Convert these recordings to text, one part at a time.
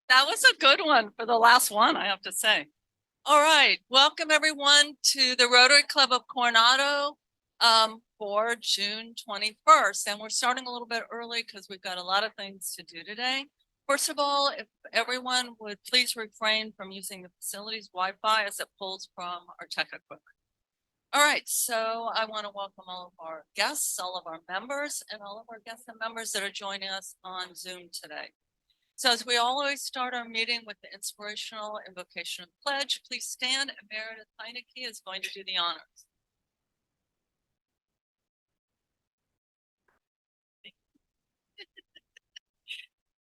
That was a good one for the last one, I have to say. All right, welcome everyone to the Rotary Club of Coronado for June 21st. And we're starting a little bit early because we've got a lot of things to do today. First of all, if everyone would please refrain from using the facility's Wi-Fi as it pulls from our tech equipment. All right, so I want to welcome all of our guests, all of our members, and all of our guests and members that are joining us on Zoom today. So as we always start our meeting with the inspirational invocation of pledge, please stand, and Meredith Heineke is going to do the honors.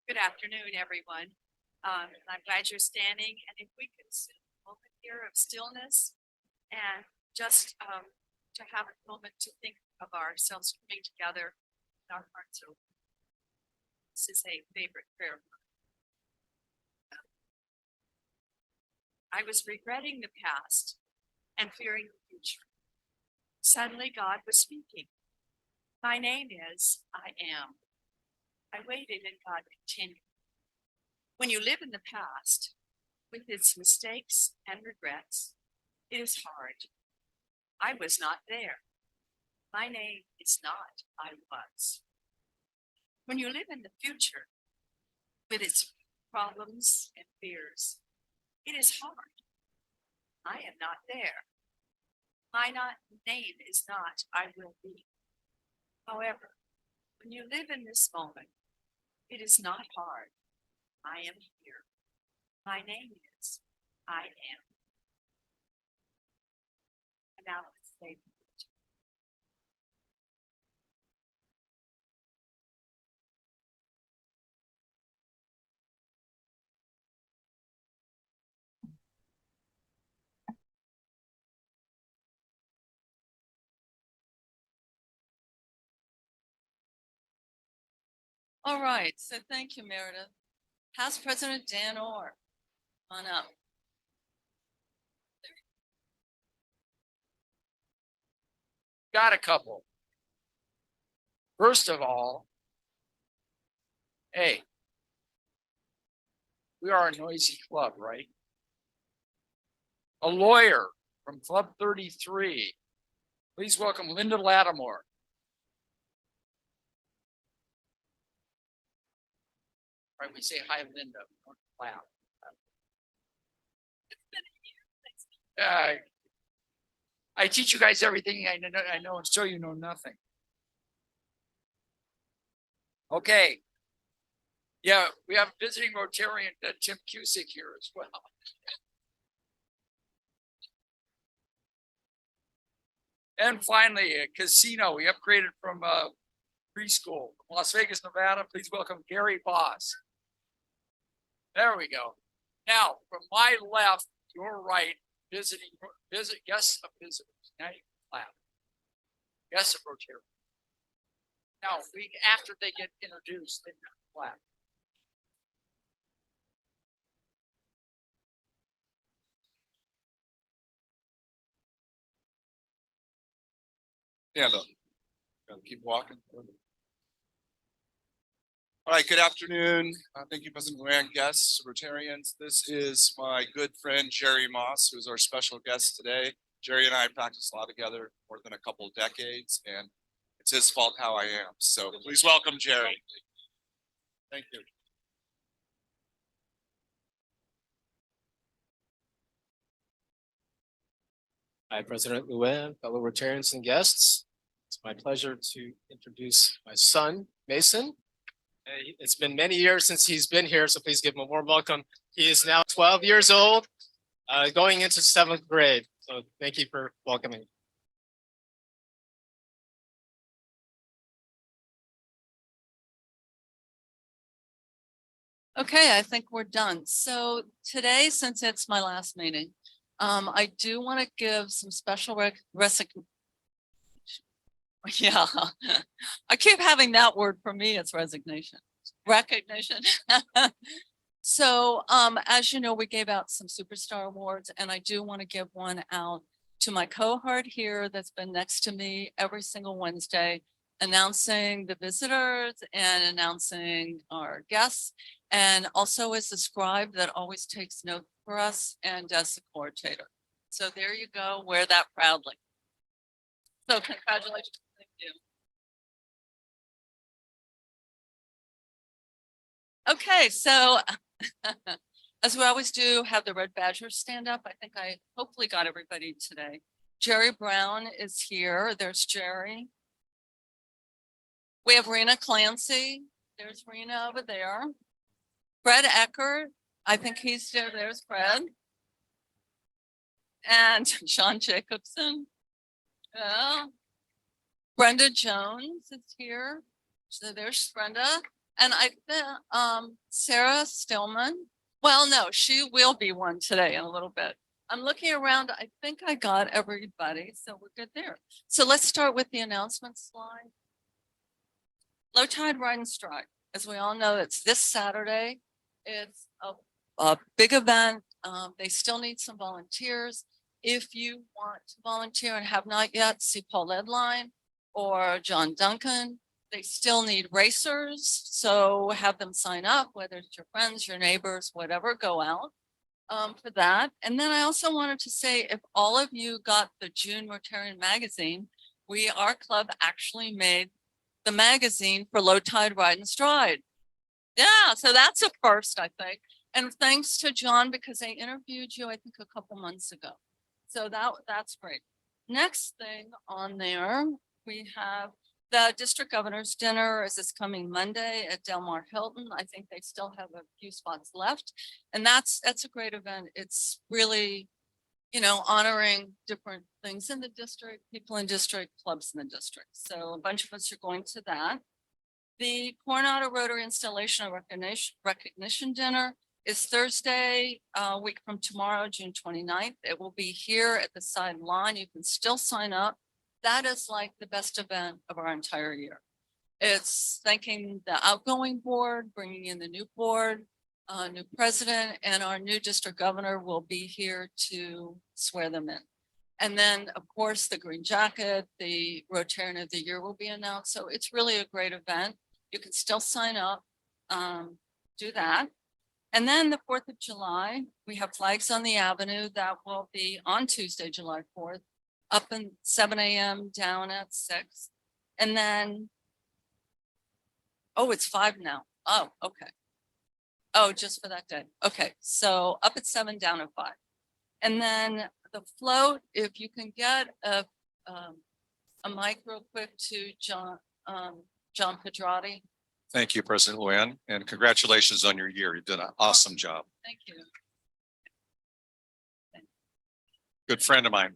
Good afternoon, everyone. I'm glad you're standing, and if we could sit a moment here of stillness and just to have a moment to think of ourselves coming together with our hearts open. This is a favorite prayer. I was regretting the past and fearing the future. Suddenly God was speaking. My name is I Am. I waited and God continued. When you live in the past with its mistakes and regrets, it is hard. I was not there. My name is not I was. When you live in the future with its problems and fears, it is hard. I am not there. My name is not I will be. However, when you live in this moment, it is not hard. I am here. My name is I am. And now let's say All right, so thank you, Meredith. Past President Dan Orr, on up. Got a couple. First of all, hey, we are a noisy club, right? A lawyer from Club 33. Please welcome Linda Lattimore. All right, we say hi, Linda. Don't laugh. I teach you guys everything I know, and so you know nothing. Okay. Yeah, we have visiting Rotarian Tim Cusick here as well. And finally, a casino. We upgraded from preschool from Las Vegas, Nevada. Please welcome Gary Boss. There we go. Now, from my left, your right, guests of visitors. Now you can clap. Guests of Rotary. Now, after they get introduced, they can clap. Stand up. Gotta keep walking. All right, good afternoon. Thank you, President Moran, guests, Rotarians. This is my good friend, Jerry Moss, who is our special guest today. Jerry and I practiced law together more than a couple of decades, and it's his fault how I am. So please welcome Jerry. Thank you. Hi, President Luen, fellow Rotarians and guests. It's my pleasure to introduce my son, Mason. It's been many years since he's been here, so please give him a warm welcome. He is now 12 years old, going into 7th grade. So thank you for welcoming. Okay, I think we're done. So today, since it's my last meeting, I do want to give some special recognition. Yeah, I keep having that word. For me, it's resignation. Recognition. So as you know, we gave out some superstar awards, and I do want to give one out to my cohort here that's been next to me every single Wednesday announcing the visitors and announcing our guests. And also is the scribe that always takes notes for us and does the coordinator. So there you go, wear that proudly. So congratulations. Thank you. Okay, so as we always do, have the Red Badgers stand up. I think I hopefully got everybody today. Jerry Brown is here. There's Jerry. We have Rena Clancy. There's Rena over there. Fred Eckert. I think he's there. There's Fred. And Sean Jacobson. Brenda Jones is here. So there's Brenda. And I think Sarah Stillman. Well, no, she will be one today in a little bit. I'm looking around. I think I got everybody, so we're good there. So let's start with the announcement slide. Low Tide Ride and Stride. As we all know, it's this Saturday. It's a big event. They still need some volunteers. If you want to volunteer and have not yet, see Paul Edline or John Duncan. They still need racers, so have them sign up, whether it's your friends, your neighbors, whatever, go out for that. And then I also wanted to say, if all of you got the June Rotarian magazine, our club actually made the magazine for Low Tide Ride and Stride. Yeah, so that's a first, I think. And thanks to John, because they interviewed you, I think, a couple months ago. So that's great. Next thing on there, we have the district governor's dinner is this coming Monday at Del Mar Hilton. I think they still have a few spots left. And that's a great event. It's really, honoring different things in the district, people in district, clubs in the district. So a bunch of us are going to that. The Coronado Rotary Installation and Recognition Dinner is Thursday, a week from tomorrow, June 29th. It will be here at the sideline. You can still sign up. That is like the best event of our entire year. It's thanking the outgoing board, bringing in the new board, new president, and our new district governor will be here to swear them in. And then, of course, the green jacket, the Rotarian of the Year will be announced. So it's really a great event. You can still sign up, do that. And then the 4th of July, we have Flags on the Avenue that will be on Tuesday, July 4th. Up in 7 a.m. down at 6. And then, it's 5 now. Oh, okay. Oh, just for that day. Okay, so up at 7, down at 5. And then the float, if you can get a mic real quick to John Pedrati. Thank you, President Luann, and congratulations on your year. You've done an awesome job. Thank you. Good friend of mine.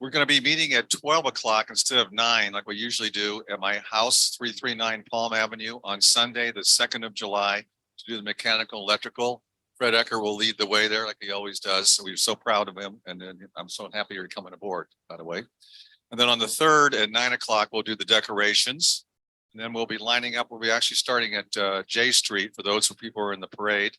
We're going to be meeting at 12 o'clock instead of 9, like we usually do, at my house, 339 Palm Avenue, on Sunday, the 2nd of July, to do the mechanical, electrical. Fred Ecker will lead the way there, like he always does. So we're so proud of him, and I'm so happy you're coming aboard, by the way. And then on the 3rd at 9 o'clock, we'll do the decorations. And then we'll be lining up. We'll be actually starting at J Street for those people who are in the parade,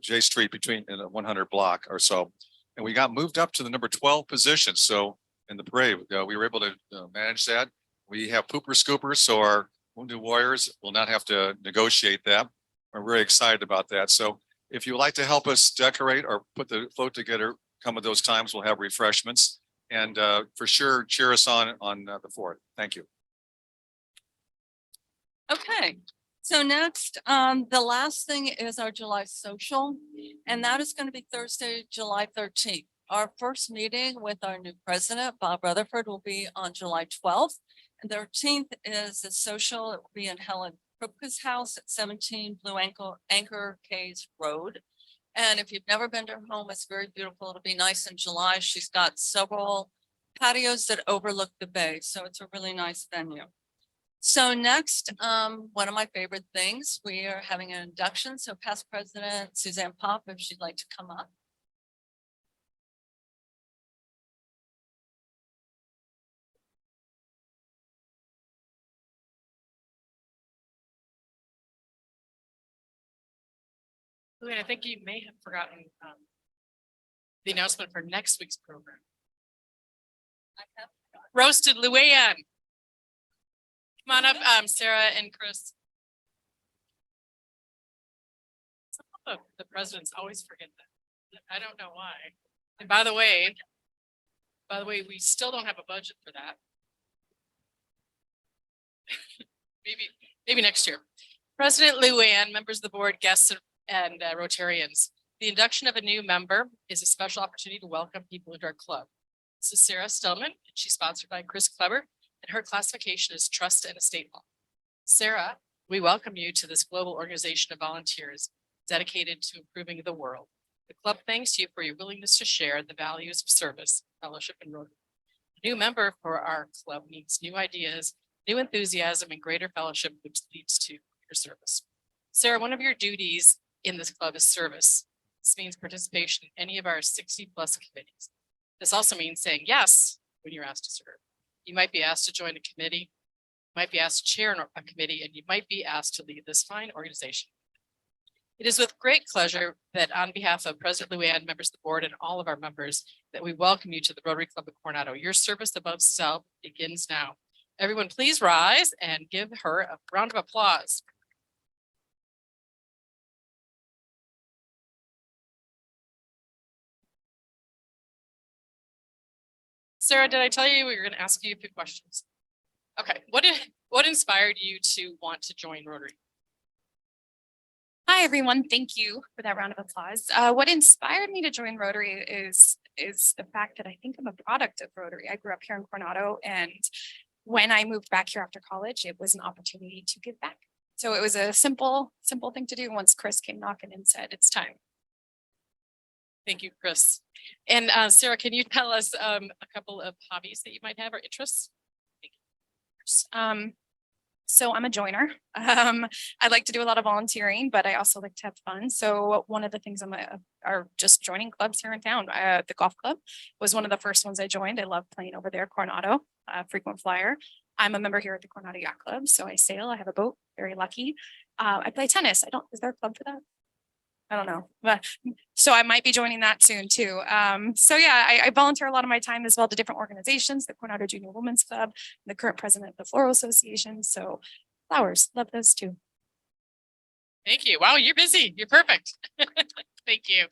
J Street between in a 100 block or so. And we got moved up to the number 12 position. So in the parade, we were able to manage that. We have pooper scoopers, so our Wounded Warriors will not have to negotiate that. We're very excited about that. So if you would like to help us decorate or put the float together, come at those times, we'll have refreshments. And for sure, cheer us on the 4th. Thank you. Okay, so next, the last thing is our July social, and that is going to be Thursday, July 13th. Our first meeting with our new president, Bob Rutherford, will be on July 12th. And the 13th is a social. It will be in Helen Krupka's house at 17 Blue Anchor Cays Road. And if you've never been to her home, it's very beautiful. It'll be nice in July. She's got several patios that overlook the bay, so it's a really nice venue. So next, one of my favorite things, we are having an induction. So past president Suzanne Pop, if she'd like to come up. Luann, I think you may have forgotten the announcement for next week's program. I have Roasted Luann. Come on up, Sarah and Chris. Some of the presidents always forget that. I don't know why. And by the way, we still don't have a budget for that. Maybe next year. President Luann, members of the board, guests and Rotarians. The induction of a new member is a special opportunity to welcome people into our club. This is Sarah Stillman, and she's sponsored by Chris Kleber, and her classification is Trust and Estate Law. Sarah, we welcome you to this global organization of volunteers dedicated to improving the world. The club thanks you for your willingness to share the values of service, fellowship, and Rotary. A new member for our club needs new ideas, new enthusiasm, and greater fellowship, which leads to your service. Sarah, one of your duties in this club is service. This means participation in any of our 60+ committees. This also means saying yes when you're asked to serve. You might be asked to join a committee, might be asked to chair a committee, and you might be asked to lead this fine organization. It is with great pleasure that on behalf of President Luann, members of the board, and all of our members, that we welcome you to the Rotary Club of Coronado. Your service above self begins now. Everyone, please rise and give her a round of applause. Sarah, did I tell you we were going to ask you a few questions? Okay, what inspired you to want to join Rotary? Hi, everyone. Thank you for that round of applause. What inspired me to join Rotary is the fact that I think I'm a product of Rotary. I grew up here in Coronado, and when I moved back here after college, it was an opportunity to give back. So it was a simple thing to do once Chris came knocking and said, it's time. Thank you, Chris. And Sarah, can you tell us a couple of hobbies that you might have or interests? So I'm a joiner. I like to do a lot of volunteering, but I also like to have fun. So one of the things are just joining clubs here in town. The golf club was one of the first ones I joined. I love playing over there, Coronado, frequent flyer. I'm a member here at the Coronado Yacht Club, so I sail. I have a boat. Very lucky. I play tennis. Is there a club for that? I don't know, but so I might be joining that soon too. So yeah, I volunteer a lot of my time as well to different organizations, the Coronado Junior Women's Club, the current president of the Floral Association. So flowers, love those too. Thank you. Wow, you're busy. You're perfect. Thank you.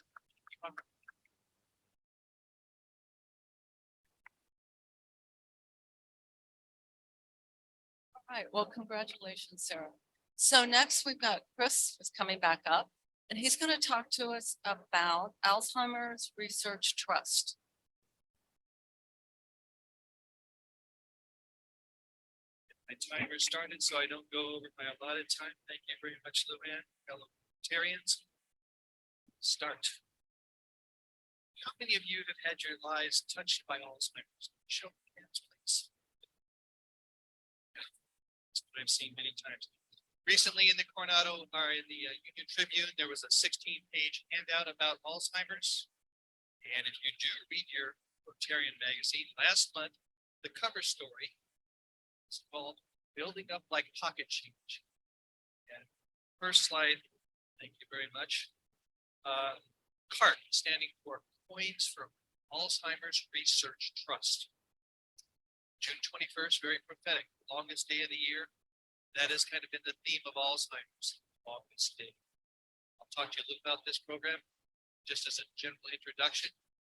All right, well, congratulations, Sarah. So next we've got Chris is coming back up, and he's going to talk to us about Alzheimer's Research Trust. My timer started, so I don't go over my allotted time. Thank you very much, Luann, fellow Rotarians. Start. How many of you have had your lives touched by Alzheimer's? Show of hands, please. That's what I've seen many times. Recently in the Coronado, or in the Union Tribune, there was a 16-page handout about Alzheimer's. And if you do read your Rotarian magazine last month, the cover story is called Building Up Like Pocket Change. And first slide, thank you very much. CART, standing for Coins from Alzheimer's Research Trust. June 21st, very prophetic, longest day of the year. That has kind of been the theme of Alzheimer's, longest day. I'll talk to you a little about this program just as a general introduction,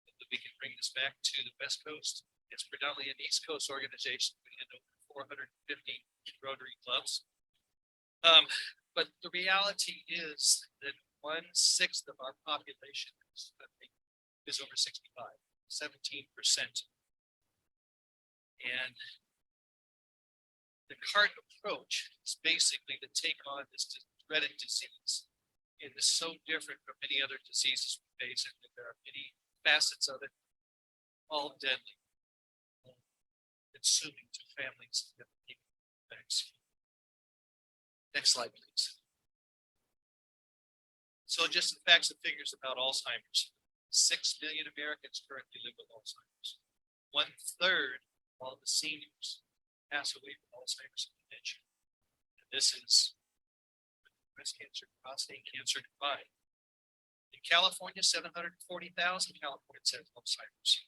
that we can bring this back to the West Coast. It's predominantly an East Coast organization. We had over 450 Rotary clubs. But the reality is that 1/6 of our population is over 65, 17%. And the CART approach is basically to take on this dreaded disease. It is so different from many other diseases we face, and there are many facets of it, all deadly, consuming to families and people. Thanks. Next slide, please. So just the facts and figures about Alzheimer's. 6 million Americans currently live with Alzheimer's. 1/3 of all the seniors pass away from Alzheimer's and dementia. And this is breast cancer, prostate cancer combined. In California, 740,000 Californians have Alzheimer's.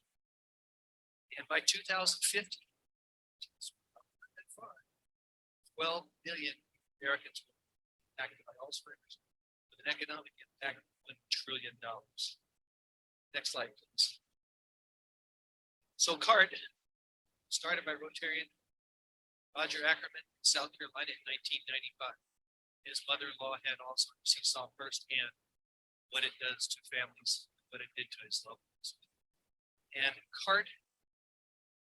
And by 2050, 12 million Americans were impacted by Alzheimer's with an economic impact of $1 trillion. Next slide, please. So CARD, started by Rotarian Roger Ackerman in South Carolina in 1995. His mother-in-law had Alzheimer's. He saw firsthand what it does to families, what it did to his loved ones. And CARD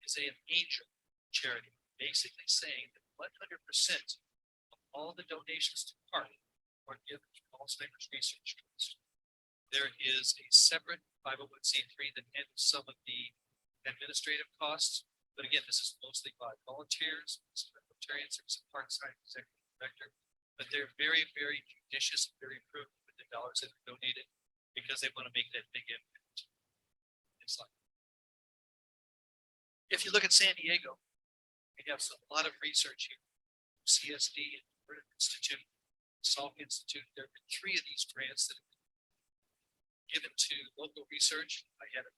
is an angel charity, basically saying that 100% of all the donations to CARD are given to Alzheimer's Research Trust. There is a separate 501c3 that handles some of the administrative costs. But again, this is mostly by volunteers, Rotarians, there's a part-time executive director. But they're very, very judicious, very prudent with the dollars that are donated because they want to make that big impact. Next slide. If you look at San Diego, we have a lot of research here. CSD, Rotary Institute, Salk Institute. There have been 3 of these grants that have been given to local research. I had a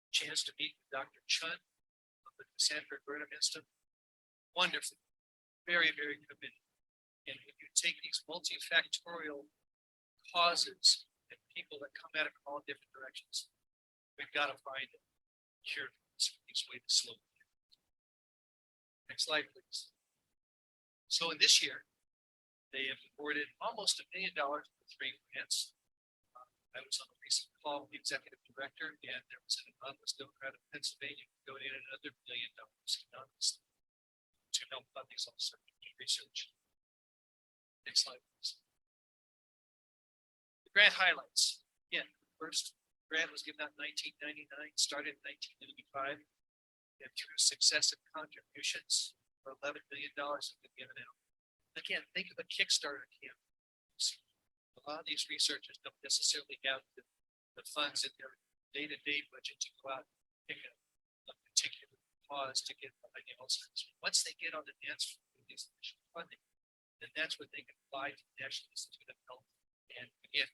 chance to meet with Dr. Chun of the Sanford Burnham Institute. Wonderful, very, very committed. And when you take these multifactorial causes and people that come at it from all different directions, we've got to find a cure for this way to slow it down. Next slide, please. So in this year, they have awarded almost $1 million for 3 grants. I was on a recent call with the executive director, and there was an anonymous Democrat of Pennsylvania who donated another $1 million anonymously to help fund these Alzheimer's research. Next slide, please. The grant highlights. Again, the first grant was given out in 1999, started in 1995, and through successive contributions for $11 million have been given out. Again, think of a Kickstarter campaign. A lot of these researchers don't necessarily have the funds in their day-to-day budget to go out and pick a particular cause to get behind the Alzheimer's. Once they get on the dance floor with these additional funding, then that's what they can apply to the National Institute of Health. And again,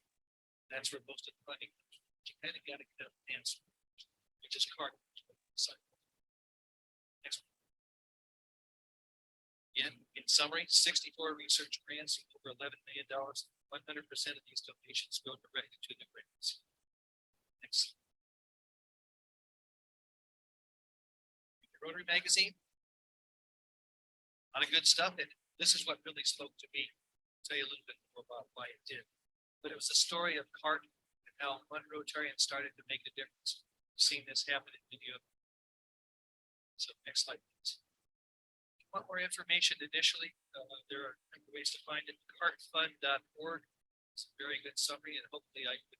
that's where most of the funding comes from. You kind of got to get on the dance floor, which is CARD. Next one. Again, in summary, 64 research grants, over $11 million. 100% of these donations go directly to the grants. Next. Rotary Magazine. A lot of good stuff in it. This is what really spoke to me. I'll tell you a little bit more about why it did. But it was a story of CARD and how one Rotarian started to make a difference. We've seen this happen in many of them. So next slide, please. If you want more information initially, there are ways to find it. cardfund.org. It's a very good summary, and hopefully I could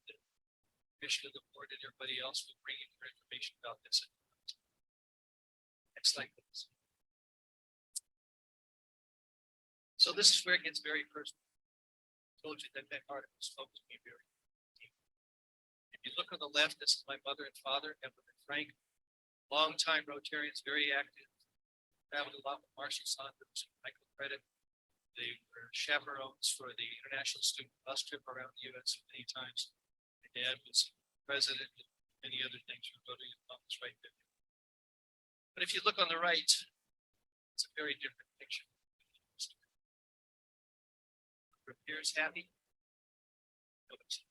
permission of the board and everybody else will bring you more information about this. Next slide, please. So this is where it gets very personal. I told you that article spoke to me very deep. If you look on the left, this is my mother and father, Evelyn and Frank, longtime Rotarians, very active. Traveled a lot with Marcy Saunders and Michael Credit. They were chaperones for the international student bus trip around the U.S. many times. My dad was president and many other things for Rotary Office right there. But if you look on the right, it's a very different picture. Appears happy. Notice.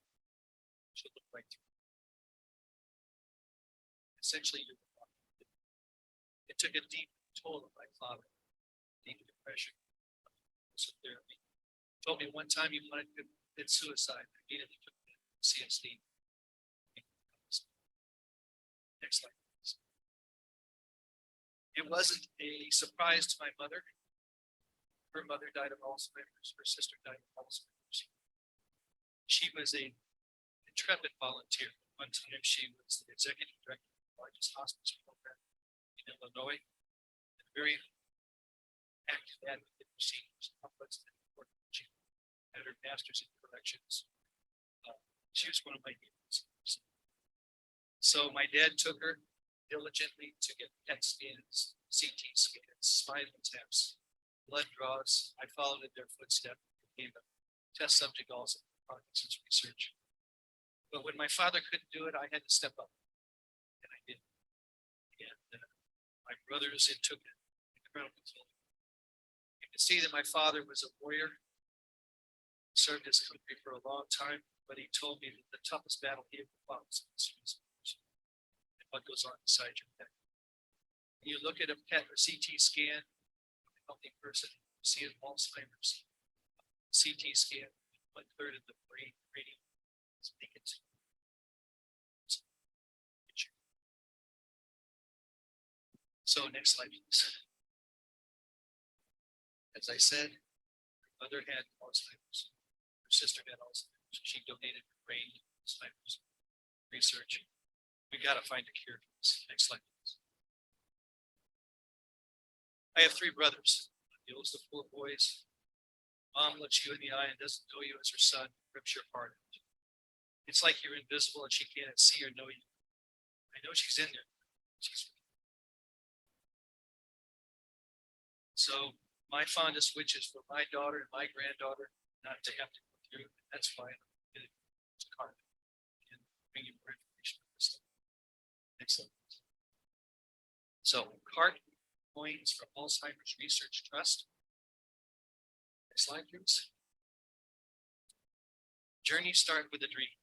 Should look right through. Essentially, it took a deep toll on my father, deep depression. So therapy. Told me one time he wanted to commit suicide. I immediately took the CSD. Next slide, please. It wasn't a surprise to my mother. Her mother died of Alzheimer's. Her sister died of Alzheimer's. She was a intrepid volunteer. One time she was the executive director of the largest hospice program in Illinois. And very active advocate for seniors. Complex and important. She had her master's in corrections. She was one of my heroes. So my dad took her diligently to get PET scans, CT scans, spinal taps, blood draws. I followed in their footsteps, became a test subject also for Parkinson's research. But when my father couldn't do it, I had to step up, and I did. And my brothers, it took an incredible toll. can see that my father was a warrior, served his country for a long time, but he told me that the toughest battle he ever fought was and what goes on inside your head. You look at a PET or CT scan, of a healthy person, you see an Alzheimer's. CT scan, 1/3 of the brain radiation is leaking. So next slide, please. As I said, her mother had Alzheimer's. Her sister had Alzheimer's. She donated her brain to Alzheimer's research. We got to find a cure for this. Next slide, please. I have 3 brothers. The oldest of 4 boys. Mom looks you in the eye and doesn't know you as her son, rips your heart out. It's like you're invisible and she can't see or know you. I know she's in there. She's So my fondest wish is for my daughter and my granddaughter not to have to go through, and that's fine. It's hard. And bring you more information on this. Next slide. So CART coins for Alzheimer's Research Trust. Next slide, please. Journey start with a dream.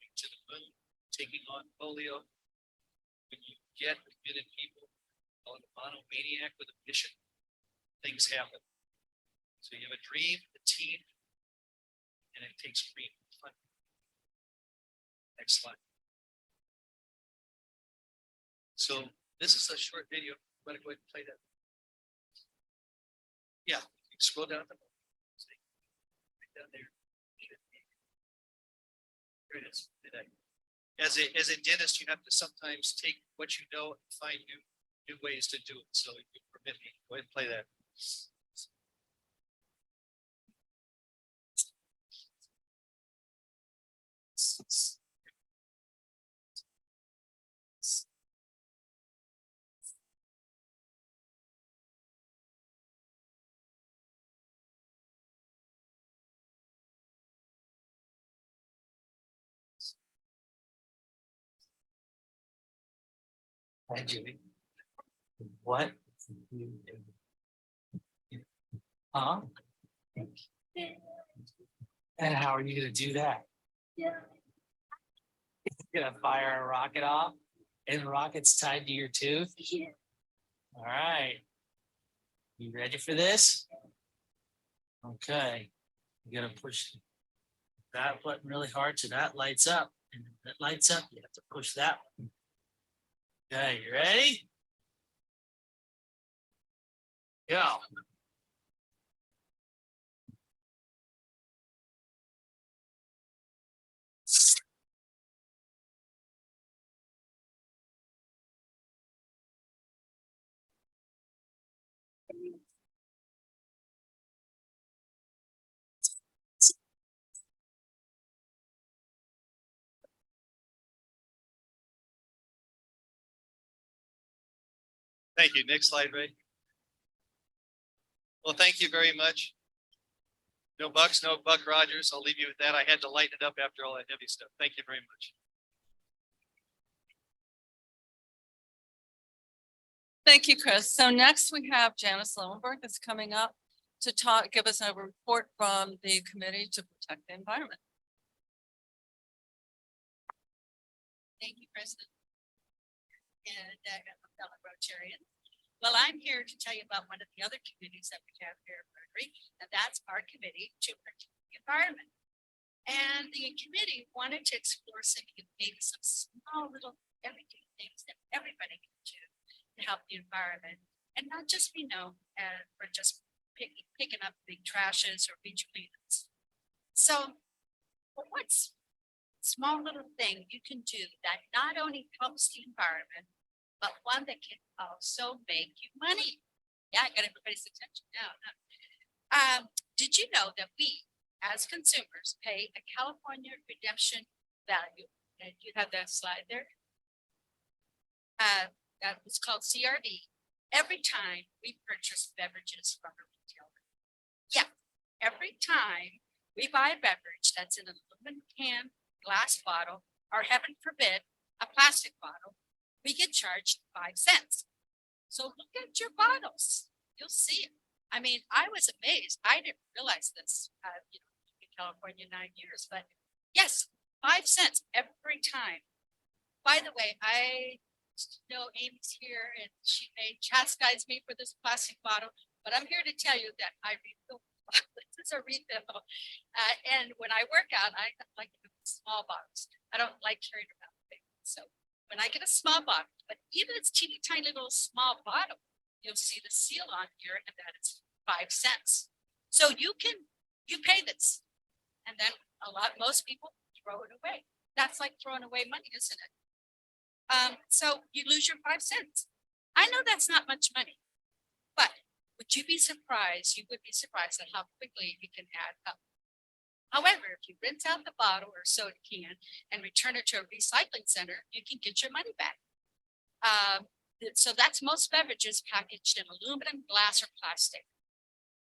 Going to the moon, taking on polio. When you get committed people, call it a monomaniac with a mission, things happen. So you have a dream, a team, and it takes dream. Next slide. So this is a short video. I'm going to go ahead and play that. Yeah, you can scroll down at the bottom. Right down there. Here it is. As a dentist, you have to sometimes take what you know and find new ways to do it. So if you permit me, go ahead and play that. Hi, Jimmy. What? Huh? And how are you gonna do that? You're gonna fire a rocket off and the rocket's tied to your tooth? All right. You ready for this? Okay. You gotta push that button really hard so that lights up. And if that lights up, you have to push that one. Okay, you ready? Go. Thank you. Next slide, Ray. Well, thank you very much. No Bucks, no Buck Rogers. I'll leave you with that. I had to lighten it up after all that heavy stuff. Thank you very much. Thank you, Chris. So next we have Janice Lowenberg that's coming up to give us a report from the Committee to Protect the Environment. Thank you, President. And fellow Rotarian. Well, I'm here to tell you about one of the other committees that we have here at Rotary, and that's our committee to protect the environment. And the committee wanted to explore maybe some small little everyday things that everybody can do to help the environment, and not just be known for just picking up big trashes or beach cleanups. So, what's small little thing you can do that not only helps the environment, but one that can also make you money? Yeah, I got everybody's attention now. Did you know that we, as consumers, pay a California redemption value? And you have that slide there. That was called CRV. Every time we purchase beverages from a retailer. Yeah, every time we buy a beverage that's in an aluminum can, glass bottle, or heaven forbid, a plastic bottle, we get charged 5 cents. So look at your bottles. You'll see it. I mean, I was amazed. I didn't realize this, in California 9 years, but yes, 5 cents every time. By the way, I know Amy's here and she may chastise me for this plastic bottle, but I'm here to tell you that I refill. This is a refill. And when I work out, I like to do small bottles. I don't like carrying around big. So when I get a small bottle, but even it's teeny tiny little small bottle, you'll see the seal on here and that is 5 cents. So you pay this. And then most people throw it away. That's like throwing away money, isn't it? So you lose your 5 cents. I know that's not much money, but would you be surprised? You would be surprised at how quickly it can add up. However, if you rinse out the bottle or soda can and return it to a recycling center, you can get your money back. So that's most beverages packaged in aluminum, glass, or plastic.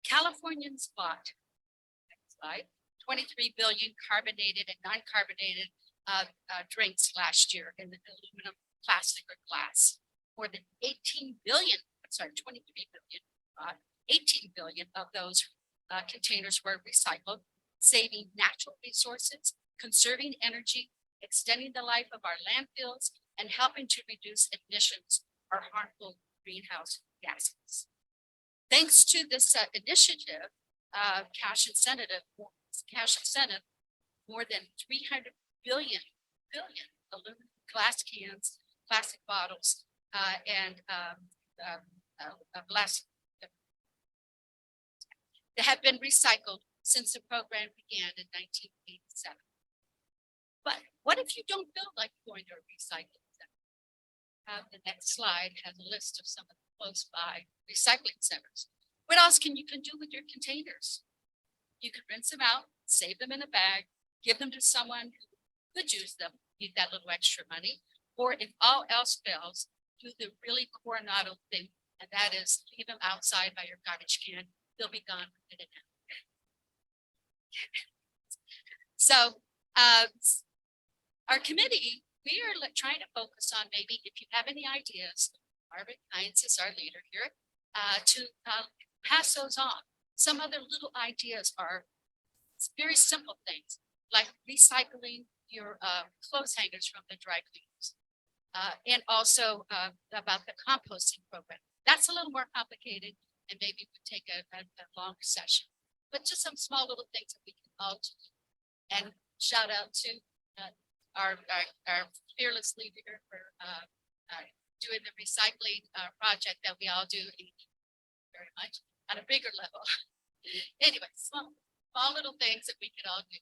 Californians bought, next slide, 23 billion carbonated and non-carbonated drinks last year in the aluminum, plastic, or glass. More than 23 billion, 18 billion of those containers were recycled, saving natural resources, conserving energy, extending the life of our landfills, and helping to reduce emissions or harmful greenhouse gases. Thanks to this initiative, cash incentive, more than 300 billion aluminum glass cans, plastic bottles, and plastic that have been recycled since the program began in 1987. But what if you don't feel like going to a recycling center? The next slide has a list of some of the close by recycling centers. What else can you do with your containers? You could rinse them out, save them in a bag, give them to someone who could use them, need that little extra money, or if all else fails, do the really Coronado thing, and that is leave them outside by your garbage can. They'll be gone within an hour. So our committee, we are trying to focus on maybe if you have any ideas, Marvin Hines is our leader here, to pass those on. Some other little ideas are very simple things like recycling your clothes hangers from the dry cleaners. And also about the composting program. That's a little more complicated and maybe would take a longer session. But just some small little things that we can all do. And shout out to our fearless leader for doing the recycling project that we all do very much on a bigger level. Anyway, small little things that we can all do.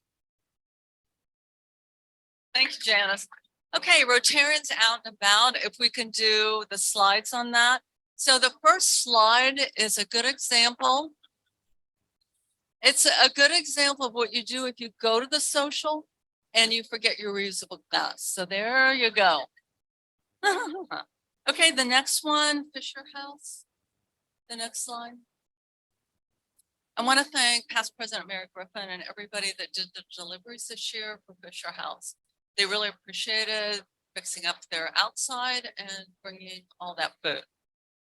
Thank you, Janice. Okay, Rotarians out and about, if we can do the slides on that. So the first slide is a good example. It's a good example of what you do if you go to the social and you forget your reusable glass. So there you go. Okay, the next one, Fisher House. The next slide. I want to thank past President Mary Griffin and everybody that did the deliveries this year for Fisher House. They really appreciated fixing up their outside and bringing all that food.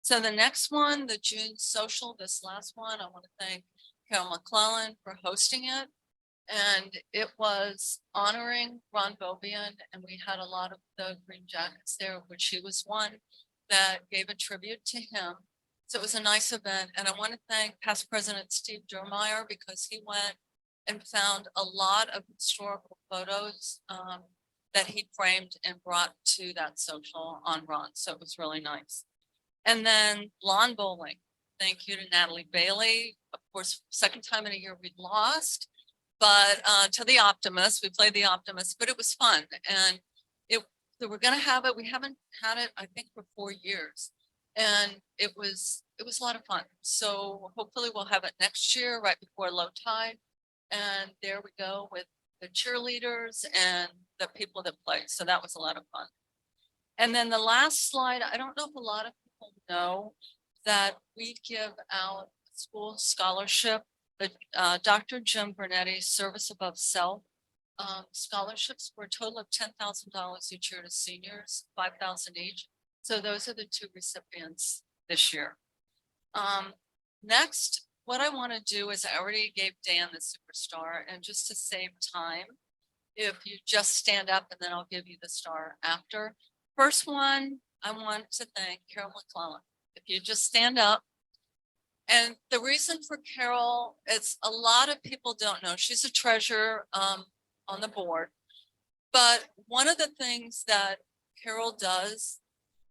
So the next one, the June social, this last one, I want to thank Carol McClellan for hosting it. And it was honoring Ron Bobian, and we had a lot of the Green Jackets there, which he was one that gave a tribute to him. So it was a nice event. And I want to thank past President Steve Dermeyer because he went and found a lot of historical photos that he framed and brought to that social on Ron. So it was really nice. And then lawn bowling. Thank you to Natalie Bailey. Of course, second time in a year we lost, but to the Optimist, we played the Optimist, but it was fun. And we're gonna have it. We haven't had it, I think, for 4 years. And it was a lot of fun. So hopefully we'll have it next year, right before low tide. And there we go with the cheerleaders and the people that play. So that was a lot of fun. And then the last slide, I don't know if a lot of people know that we give out a school scholarship, the Dr. Jim Bernetti Service Above Self scholarships for a total of $10,000 each year to seniors, $5,000 each. So those are the 2 recipients this year. Next, what I want to do is I already gave Dan the superstar, and just to save time, if you just stand up and then I'll give you the star after. First one, I want to thank Carol McClellan. If you just stand up. And the reason for Carol, it's a lot of people don't know, she's a treasurer on the board. But one of the things that Carol does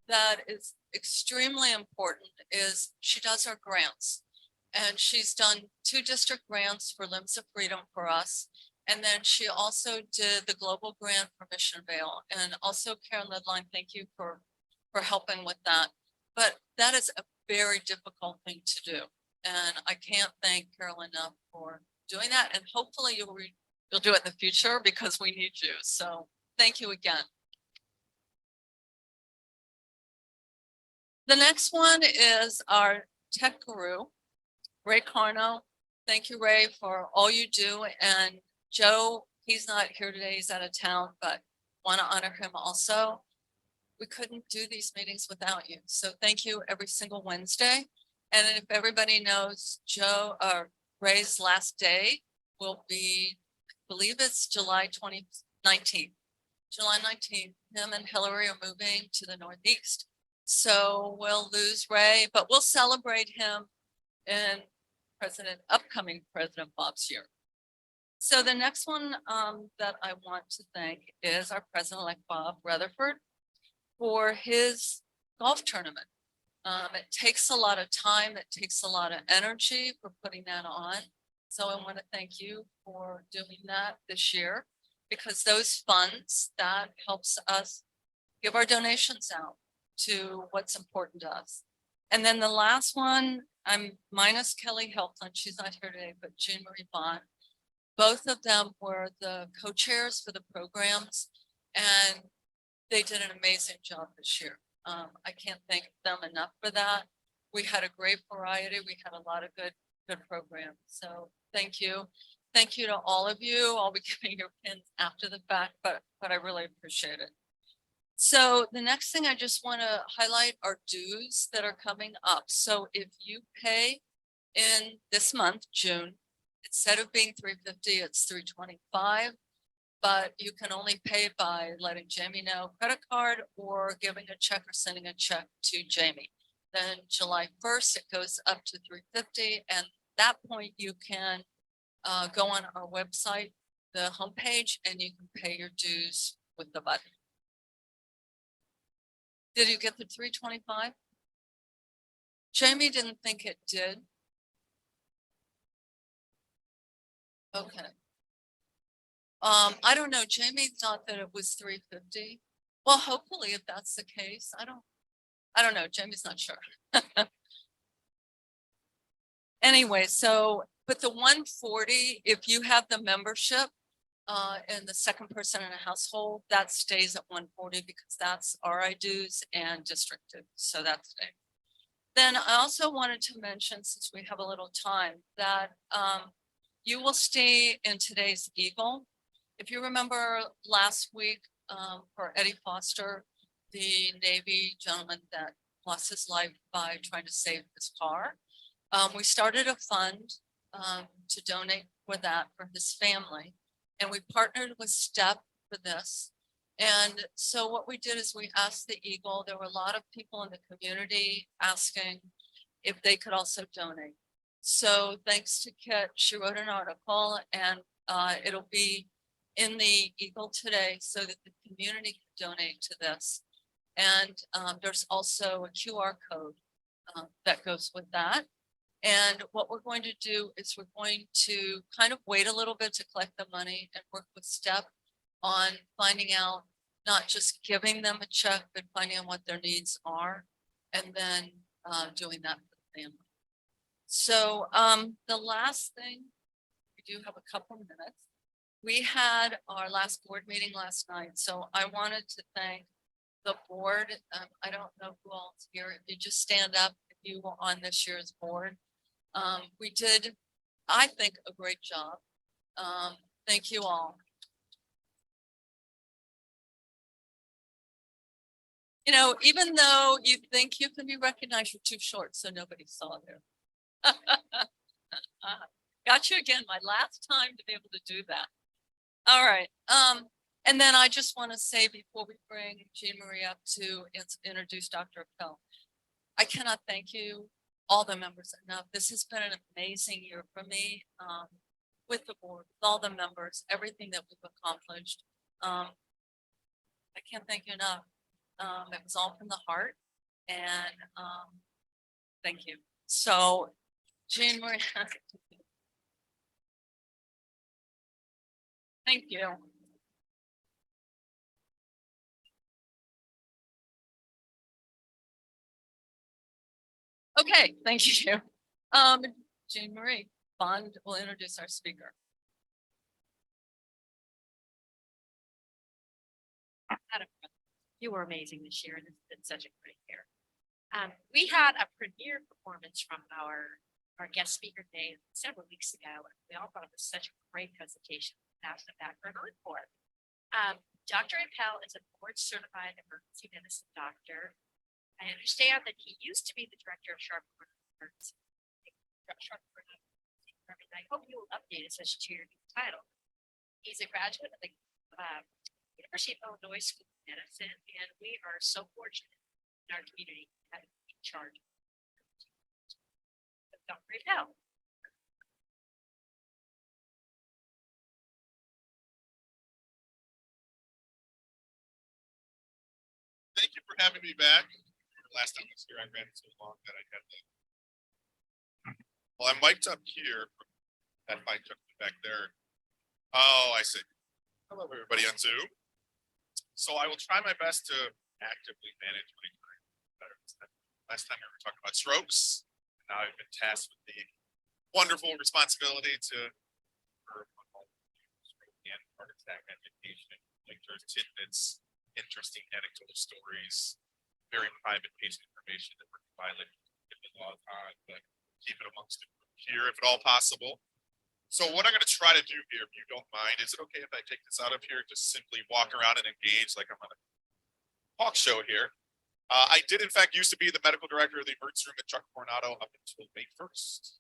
that is extremely important is she does our grants. And she's done 2 district grants for Limbs of Freedom for us. And then she also did the global grant for Mission Vale. And also Karen Ledline, thank you for helping with that. But that is a very difficult thing to do. And I can't thank Carol enough for doing that. And hopefully you'll do it in the future because we need you. So thank you again. The next one is our tech guru, Ray Carno. Thank you, Ray, for all you do. And Joe, he's not here today, he's out of town, but want to honor him also. We couldn't do these meetings without you. So thank you every single Wednesday. And if everybody knows, Joe or Ray's last day will be, I believe it's July 19th. July 19th, him and Hillary are moving to the Northeast. So we'll lose Ray, but we'll celebrate him in upcoming President Bob's year. So the next one that I want to thank is our President-elect Bob Rutherford for his golf tournament. It takes a lot of time, it takes a lot of energy for putting that on. So I want to thank you for doing that this year, because those funds, that helps us give our donations out to what's important to us. And then the last one, I'm minus Kelly Helpland, she's not here today, but Jean Marie Bond. Both of them were the co-chairs for the programs, and they did an amazing job this year. I can't thank them enough for that. We had a great variety. We had a lot of good programs. So thank you. Thank you to all of you. I'll be giving your pins after the fact, but I really appreciate it. So the next thing I just want to highlight are dues that are coming up. So if you pay in this month, June, instead of being $350, it's $325. But you can only pay by letting Jamie know credit card or giving a check or sending a check to Jamie. Then July 1st, it goes up to $350. And that point you can go on our website, the homepage, and you can pay your dues with the button. Did you get the $325? Jamie didn't think it did. Okay. I don't know. Jamie thought that it was $350. Well, hopefully, if that's the case, I don't know. Jamie's not sure. Anyway, so, but the 140, if you have the membership and the second person in a household, that stays at 140 because that's RI dues and district dues. So that's staying. Then I also wanted to mention, since we have a little time, that you will stay in today's Eagle. If you remember last week for Eddie Foster, the Navy gentleman that lost his life by trying to save his car, we started a fund to donate for that for his family. And we partnered with STEP for this. And so what we did is we asked the Eagle, there were a lot of people in the community asking if they could also donate. So thanks to Kit, she wrote an article, and it'll be in the Eagle today so that the community can donate to this. And there's also a QR code that goes with that. And what we're going to do is we're going to kind of wait a little bit to collect the money and work with STEP on finding out, not just giving them a check, but finding out what their needs are, and then doing that for the family. So the last thing, we do have a couple minutes. We had our last board meeting last night, so I wanted to thank the board. I don't know who else is here. If you just stand up, if you were on this year's board. We did, I think, a great job. Thank you all. You know, even though you think you can be recognized, you're too short, so nobody saw there. Got you again, my last time to be able to do that. All right, and then I just want to say before we bring Jean Marie up to introduce Dr. Appel, I cannot thank you, all the members enough. This has been an amazing year for me, with the board, with all the members, everything that we've accomplished. I can't thank you enough. It was all from the heart and, thank you. So, Jean Marie. Thank you. Okay, thank you. Jean Marie Bond will introduce our speaker. You were amazing this year, and it's been such a great year. We had a premiere performance from our guest speaker day several weeks ago, and we all thought it was such a great presentation. That's the background on for. Dr. Appel is a board certified emergency medicine doctor. I understand that he used to be the director of Sharp Emergency. I hope you will update us as to your new title. He's a graduate of the University of Illinois School of Medicine, and we are so fortunate in our community to have him in charge of Dr. Appel. Thank you for having me back. Last time I was here, I ran so long that I had to. Well, I'm mic'd up here. That mic took me back there. Oh, I see. Hello, everybody on Zoom. So I will try my best to actively manage my time better. Last time we were talking about strokes. Now I've been tasked with the wonderful responsibility to and heart attack education, like there's tidbits, interesting anecdotal stories, very private patient information that we're violating the laws on, but keep it amongst the group here if at all possible. So what I'm going to try to do here, if you don't mind, is it okay if I take this out of here, just simply walk around and engage like I'm on a talk show here? I did in fact used to be the medical director of the emergency room at Coronado up until May 1st.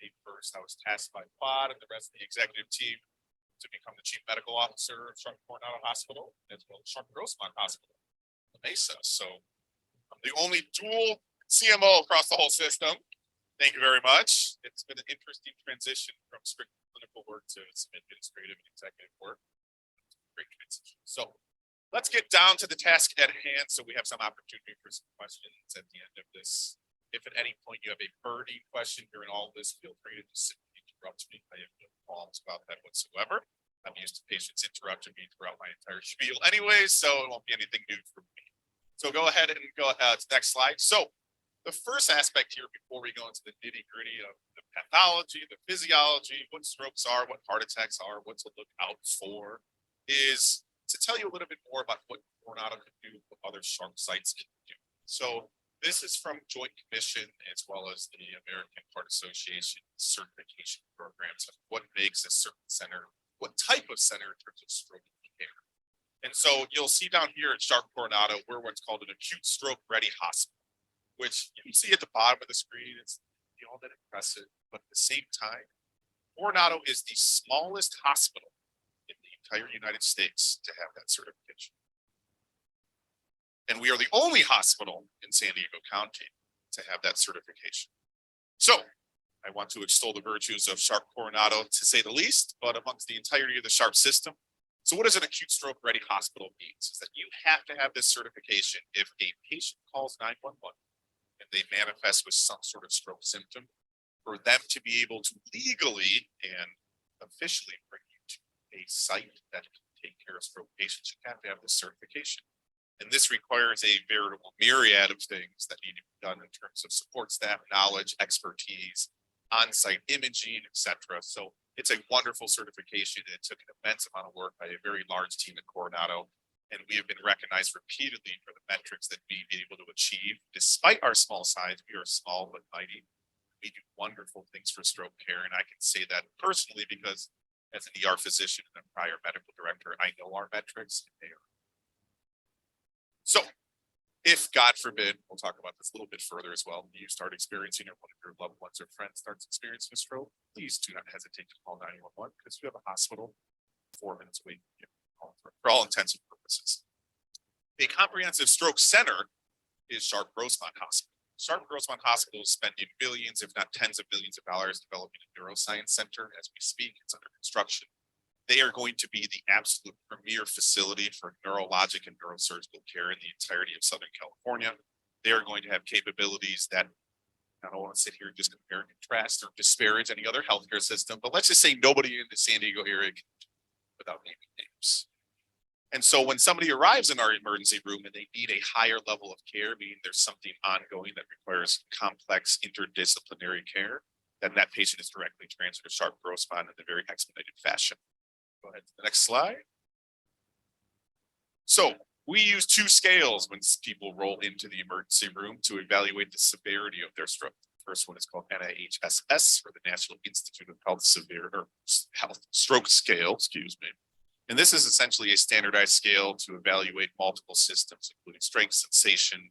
May 1st, I was tasked by Claude and the rest of the executive team to become the chief medical officer of Coronado Hospital, as well as Grossmont Hospital, Mesa. So I'm the only dual CMO across the whole system. Thank you very much. It's been an interesting transition from strict clinical work to some administrative and executive work. Great transition. So let's get down to the task at hand so we have some opportunity for some questions at the end of this. If at any point you have a burning question during all of this, feel free to just simply interrupt me. I have no qualms about that whatsoever. I'm used to patients interrupting me throughout my entire spiel anyways, so it won't be anything new for me. So go ahead and go to the next slide. So the first aspect here before we go into the nitty gritty of the pathology, the physiology, what strokes are, what heart attacks are, what to look out for, is to tell you a little bit more about what Coronado can do, what other sharp sites can do. So this is from Joint Commission as well as the American Heart Association certification programs of what makes a certain center, what type of center in terms of stroke care. And so you'll see down here at Sharp Coronado, we're what's called an acute stroke ready hospital, which you can see at the bottom of the screen. It's all that impressive, but at the same time, Coronado is the smallest hospital in the entire United States to have that certification. And we are the only hospital in San Diego County to have that certification. So I want to extol the virtues of Sharp Coronado to say the least, but amongst the entirety of the Sharp system. So what does an acute stroke ready hospital means? Is that you have to have this certification if a patient calls 911 and they manifest with some sort of stroke symptom, for them to be able to legally and officially bring you to a site that can take care of stroke patients, you have to have this certification. And this requires a veritable myriad of things that need to be done in terms of support staff, knowledge, expertise, on-site imaging, etc. So it's a wonderful certification. It took an immense amount of work by a very large team at Coronado. And we have been recognized repeatedly for the metrics that we've been able to achieve. Despite our small size, we are small but mighty. We do wonderful things for stroke care. And I can say that personally because as an ER physician and a prior medical director, I know our metrics. And they are. So if God forbid, we'll talk about this a little bit further as well, you start experiencing or one of your loved ones or friends starts experiencing a stroke, please do not hesitate to call 911 because we have a hospital 4 minutes away from you for all intents and purposes. A comprehensive stroke center is Sharp Grossmont Hospital. Sharp Grossmont Hospital is spending billions, if not tens of billions of dollars developing a neuroscience center as we speak. It's under construction. They are going to be the absolute premier facility for neurologic and neurosurgical care in the entirety of Southern California. They are going to have capabilities that I don't want to sit here and just compare and contrast or disparage any other healthcare system, but let's just say nobody in the San Diego area can do it without naming names. And so when somebody arrives in our emergency room and they need a higher level of care, meaning there's something ongoing that requires complex interdisciplinary care, then that patient is directly transferred to Sharp Grossmont in a very expedited fashion. Go ahead to the next slide. So we use 2 scales when people roll into the emergency room to evaluate the severity of their stroke. The first one is called NIHSS, or the National Institute of Health Health Stroke Scale, excuse me. And this is essentially a standardized scale to evaluate multiple systems, including strength, sensation,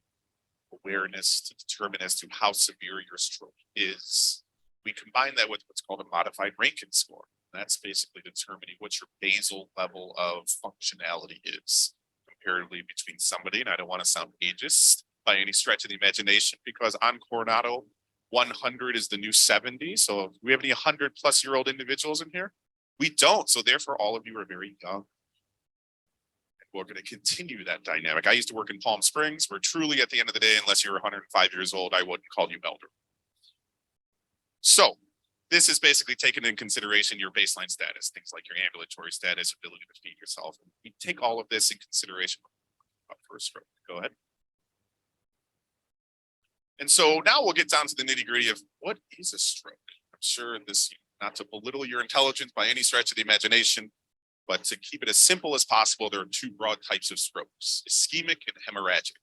awareness, to determine as to how severe your stroke is. We combine that with what's called a modified Rankin score. That's basically determining what your basal level of functionality is comparatively between somebody, and I don't want to sound ageist by any stretch of the imagination, because on Coronado, 100 is the new 70. So do we have any 100+ year old individuals in here? We don't. So therefore, all of you are very young. And we're going to continue that dynamic. I used to work in Palm Springs, where truly at the end of the day, unless you're 105 years old, I wouldn't call you elder. So this is basically taking into consideration your baseline status, things like your ambulatory status, ability to feed yourself. And we take all of this in consideration for a stroke. Go ahead. And so now we'll get down to the nitty-gritty of what is a stroke. I'm sure this, not to belittle your intelligence by any stretch of the imagination, but to keep it as simple as possible, there are 2 broad types of strokes: ischemic and hemorrhagic.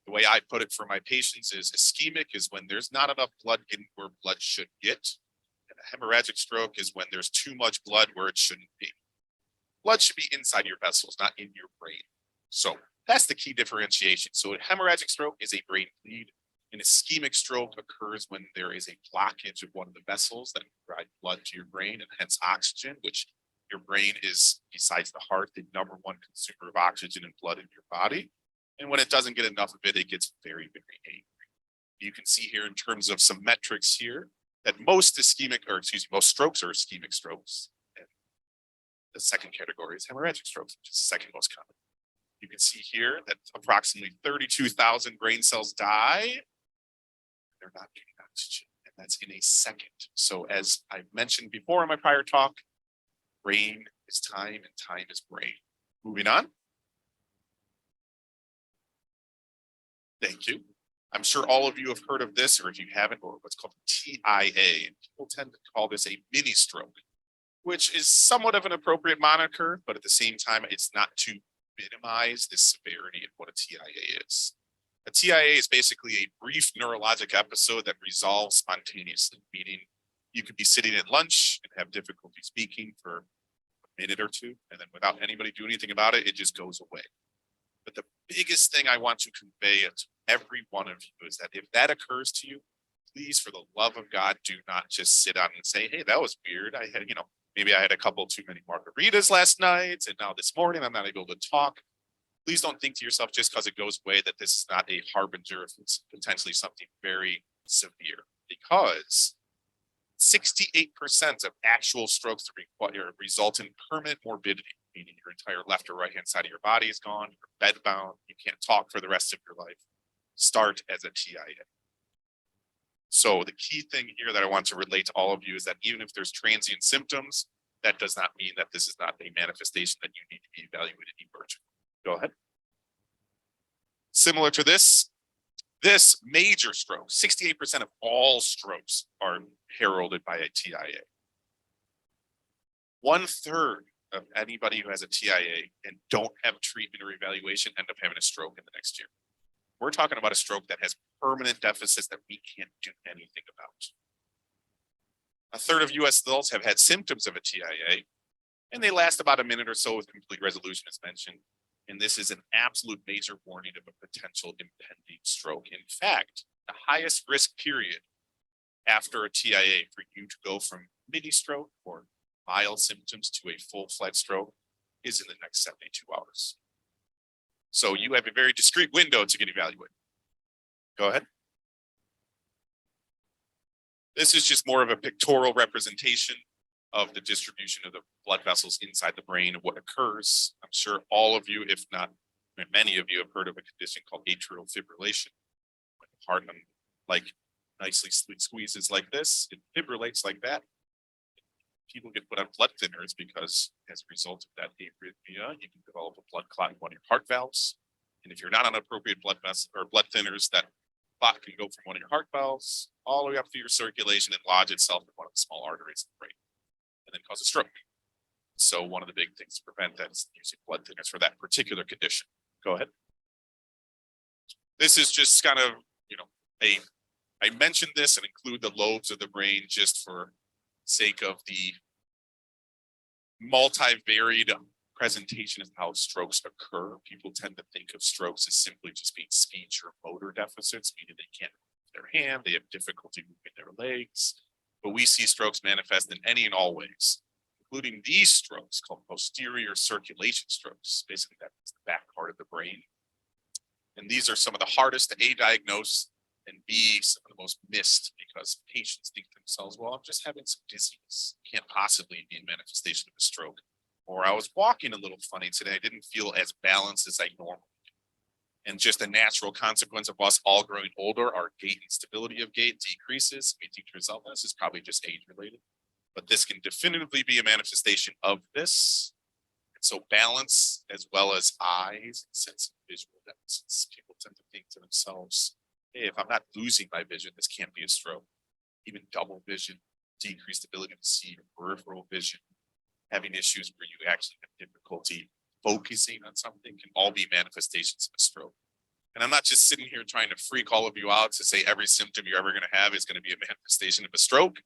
The way I put it for my patients is ischemic is when there's not enough blood getting where blood should get. And a hemorrhagic stroke is when there's too much blood where it shouldn't be. Blood should be inside your vessels, not in your brain. So that's the key differentiation. So a hemorrhagic stroke is a brain bleed. An ischemic stroke occurs when there is a blockage of one of the vessels that provide blood to your brain and hence oxygen, which your brain is, besides the heart, the #1 consumer of oxygen and blood in your body. And when it doesn't get enough of it, it gets very, very angry. You can see here in terms of some metrics here that most most strokes are ischemic strokes. And the second category is hemorrhagic strokes, which is the second most common. You can see here that approximately 32,000 brain cells die. They're not getting oxygen, and that's in a second. So as I mentioned before in my prior talk, brain is time and time is brain. Moving on. Thank you. I'm sure all of you have heard of this, or if you haven't, or what's called TIA. And people tend to call this a mini stroke, which is somewhat of an appropriate moniker, but at the same time, it's not to minimize the severity of what a TIA is. A TIA is basically a brief neurologic episode that resolves spontaneously, meaning you could be sitting at lunch and have difficulty speaking for a minute or 2, and then without anybody doing anything about it, it just goes away. But the biggest thing I want to convey to every one of you is that if that occurs to you, please, for the love of God, do not just sit down and say, hey, that was weird. I had, maybe I had a couple too many margaritas last night, and now this morning I'm not able to talk. Please don't think to yourself just because it goes away that this is not a harbinger of potentially something very severe, because 68% of actual strokes result in permanent morbidity, meaning your entire left or right hand side of your body is gone, you're bedbound, you can't talk for the rest of your life. Start as a TIA. So the key thing here that I want to relate to all of you is that even if there's transient symptoms, that does not mean that this is not a manifestation that you need to be evaluated emergently. Go ahead. Similar to this major stroke, 68% of all strokes are heralded by a TIA. 1/3 of anybody who has a TIA and don't have treatment or evaluation end up having a stroke in the next year. We're talking about a stroke that has permanent deficits that we can't do anything about. 1/3 of US adults have had symptoms of a TIA, and they last about a minute or so with complete resolution, as mentioned. And this is an absolute major warning of a potential impending stroke. In fact, the highest risk period after a TIA for you to go from mini stroke or mild symptoms to a full-fledged stroke is in the next 72 hours. So you have a very discrete window to get evaluated. Go ahead. This is just more of a pictorial representation of the distribution of the blood vessels inside the brain and what occurs. I'm sure all of you, if not many of you, have heard of a condition called atrial fibrillation. When the heart, like nicely squeezes like this, it fibrillates like that. People get put on blood thinners because as a result of that arrhythmia, you can develop a blood clot in one of your heart valves. And if you're not on appropriate blood vessel or blood thinners, that clot can go from one of your heart valves all the way up through your circulation and lodge itself in one of the small arteries in the brain and then cause a stroke. So one of the big things to prevent that is using blood thinners for that particular condition. Go ahead. This is just kind of, I mentioned this and include the lobes of the brain just for sake of the multivariate presentation of how strokes occur. People tend to think of strokes as simply just being speech or motor deficits, meaning they can't move their hand, they have difficulty moving their legs. But we see strokes manifest in any and all ways, including these strokes called posterior circulation strokes. Basically, that's the back part of the brain. And these are some of the hardest to A, diagnose, and B, some of the most missed because patients think to themselves, well, I'm just having some dizziness. Can't possibly be a manifestation of a stroke. Or I was walking a little funny today. I didn't feel as balanced as I normally do. And just a natural consequence of us all growing older, our gait and stability of gait decreases. We think to ourselves, this is probably just age related. But this can definitively be a manifestation of this. And so balance as well as eyes and sense of visual deficits. People tend to think to themselves, hey, if I'm not losing my vision, this can't be a stroke. Even double vision, decreased ability to see, peripheral vision, having issues where you actually have difficulty focusing on something can all be manifestations of a stroke. And I'm not just sitting here trying to freak all of you out to say every symptom you're ever going to have is going to be a manifestation of a stroke,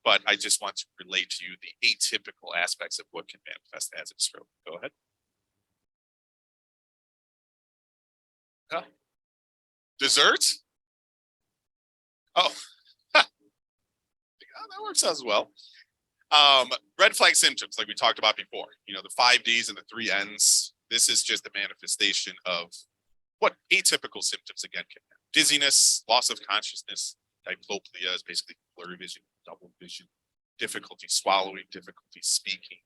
but I just want to relate to you the atypical aspects of what can manifest as a stroke. Go ahead. Dessert? Oh, that works as well. Red flag symptoms, like we talked about before, the 5 Ds and the 3 Ns. This is just a manifestation of what atypical symptoms again can have. Dizziness, loss of consciousness, diplopia is basically blurry vision, double vision, difficulty swallowing, difficulty speaking.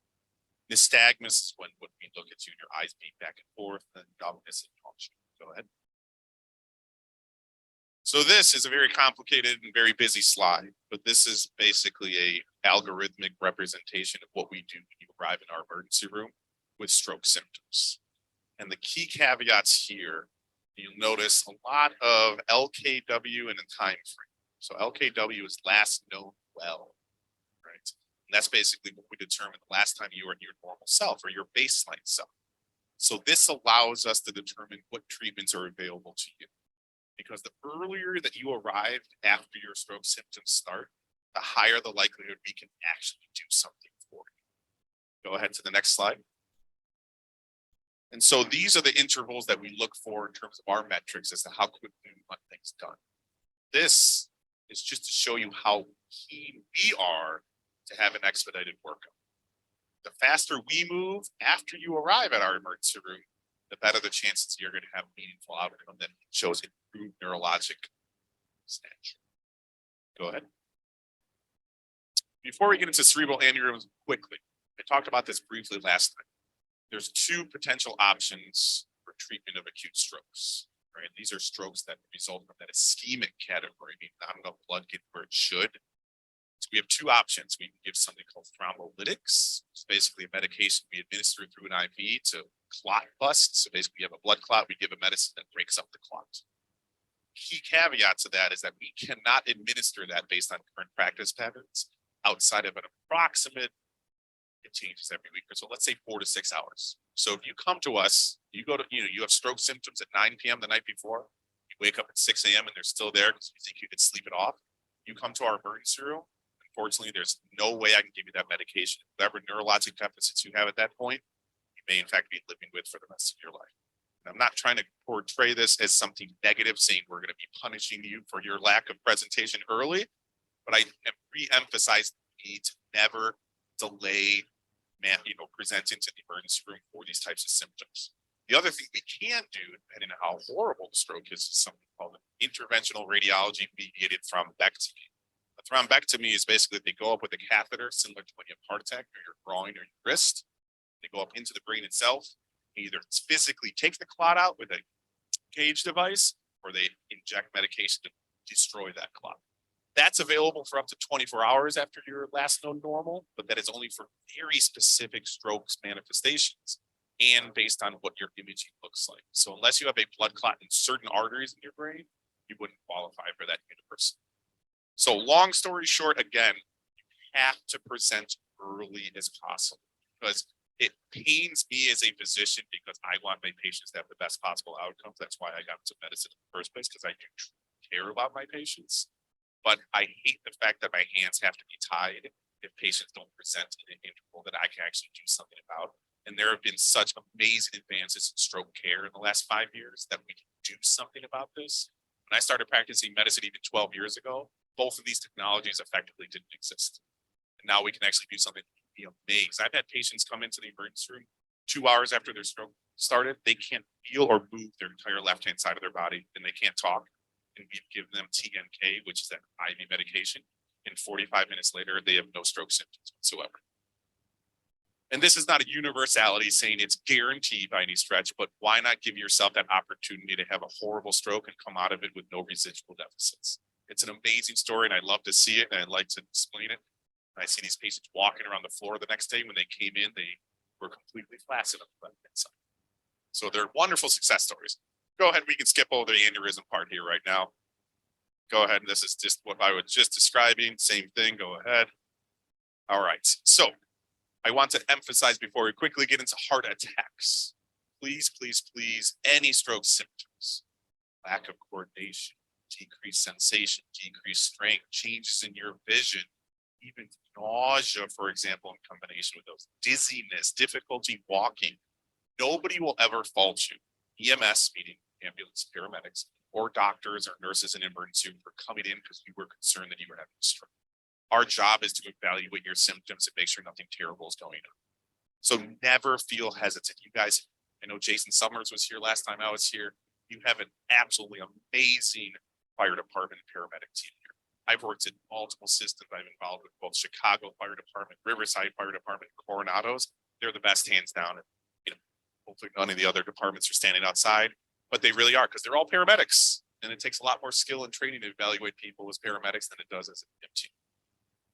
Nystagmus is when we look at you and your eyes beat back and forth, and dumbness and nausea. Go ahead. So this is a very complicated and very busy slide, but this is basically a algorithmic representation of what we do when you arrive in our emergency room with stroke symptoms. And the key caveats here, you'll notice a lot of LKW and a time frame. So LKW is last known well, right? And that's basically what we determine the last time you were in your normal self or your baseline self. So this allows us to determine what treatments are available to you. Because the earlier that you arrived after your stroke symptoms start, the higher the likelihood we can actually do something for you. Go ahead to the next slide. And so these are the intervals that we look for in terms of our metrics as to how quickly we want things done. This is just to show you how keen we are to have an expedited workup. The faster we move after you arrive at our emergency room, the better the chances you're going to have a meaningful outcome that shows improved neurologic stature. Go ahead. Before we get into cerebral aneurysms quickly, I talked about this briefly last time. There's 2 potential options for treatment of acute strokes, right? These are strokes that result from that ischemic category, meaning not enough blood getting where it should. So we have 2 options. We can give something called thrombolytics. It's basically a medication we administer through an IV to clot bust. So basically you have a blood clot, we give a medicine that breaks up the clot. Key caveat to that is that we cannot administer that based on current practice patterns outside of an approximate, it changes every week or so, let's say 4 to 6 hours. So if you come to us, you go to, you have stroke symptoms at 9 p.m. the night before, you wake up at 6 a.m. and they're still there because you think you could sleep it off. You come to our emergency room. Unfortunately, there's no way I can give you that medication. Whatever neurologic deficits you have at that point, you may in fact be living with for the rest of your life. I'm not trying to portray this as something negative, saying we're going to be punishing you for your lack of presentation early, but I am re-emphasize the need to never delay presenting to the emergency room for these types of symptoms. The other thing we can do, depending on how horrible the stroke is something called interventional radiology mediated thrombectomy. A thrombectomy is basically they go up with a catheter similar to when you have a heart attack or your groin or your wrist. They go up into the brain itself, either physically take the clot out with a cage device, or they inject medication to destroy that clot. That's available for up to 24 hours after your last known normal, but that is only for very specific strokes manifestations and based on what your imaging looks like. So unless you have a blood clot in certain arteries in your brain, you wouldn't qualify for that universal. So long story short, again, you have to present early as possible because it pains me as a physician because I want my patients to have the best possible outcomes. That's why I got into medicine in the first place, because I do care about my patients. But I hate the fact that my hands have to be tied if patients don't present in an interval that I can actually do something about. And there have been such amazing advances in stroke care in the last 5 years that we can do something about this. When I started practicing medicine even 12 years ago, both of these technologies effectively didn't exist. And now we can actually do something to be amazed. I've had patients come into the emergency room 2 hours after their stroke started. They can't feel or move their entire left-hand side of their body, and they can't talk. And we've given them TNK, which is that IV medication. And 45 minutes later, they have no stroke symptoms whatsoever. And this is not a universality saying it's guaranteed by any stretch, but why not give yourself that opportunity to have a horrible stroke and come out of it with no residual deficits? It's an amazing story, and I love to see it, and I'd like to explain it. I see these patients walking around the floor the next day. When they came in, they were completely flaccid on the left-hand side. So they're wonderful success stories. Go ahead, we can skip over the aneurysm part here right now. Go ahead, and this is just what I was just describing. Same thing, go ahead. All right, so I want to emphasize before we quickly get into heart attacks. Please, please, please, any stroke symptoms, lack of coordination, decreased sensation, decreased strength, changes in your vision, even nausea, for example, in combination with those, dizziness, difficulty walking. Nobody will ever fault you. EMS, meaning ambulance paramedics, or doctors or nurses in emergency room for coming in because we were concerned that you were having a stroke. Our job is to evaluate your symptoms and make sure nothing terrible is going on. So never feel hesitant. You guys, I know Jason Summers was here last time I was here. You have an absolutely amazing fire department and paramedic team here. I've worked in multiple systems. I'm involved with both Chicago Fire Department, Riverside Fire Department, Coronado's. They're the best hands down. And, hopefully none of the other departments are standing outside, but they really are because they're all paramedics. And it takes a lot more skill and training to evaluate people as paramedics than it does as an EMT.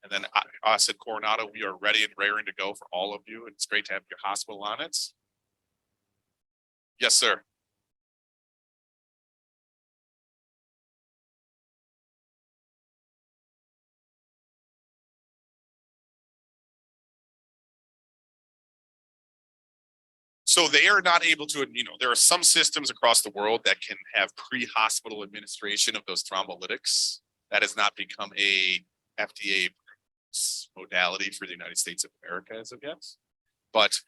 And then us at Coronado, we are ready and raring to go for all of you. And it's great to have your hospital on it. Yes, sir. So they are not able to, there are some systems across the world that can have pre-hospital administration of those thrombolytics. That has not become a FDA modality for the United States of America as of yet. But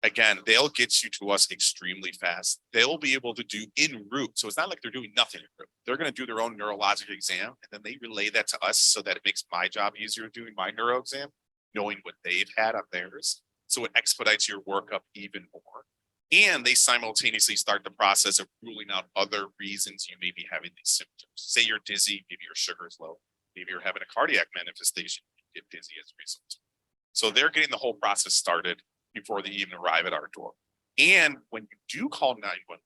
again, they'll get you to us extremely fast. They'll be able to do en route. So it's not like they're doing nothing en route. They're going to do their own neurologic exam, and then they relay that to us so that it makes my job easier doing my neuro exam, knowing what they've had on theirs. So it expedites your workup even more. And they simultaneously start the process of ruling out other reasons you may be having these symptoms. Say you're dizzy, maybe your sugar is low, maybe you're having a cardiac manifestation, you get dizzy as a result. So they're getting the whole process started before they even arrive at our door. And when you do call 911,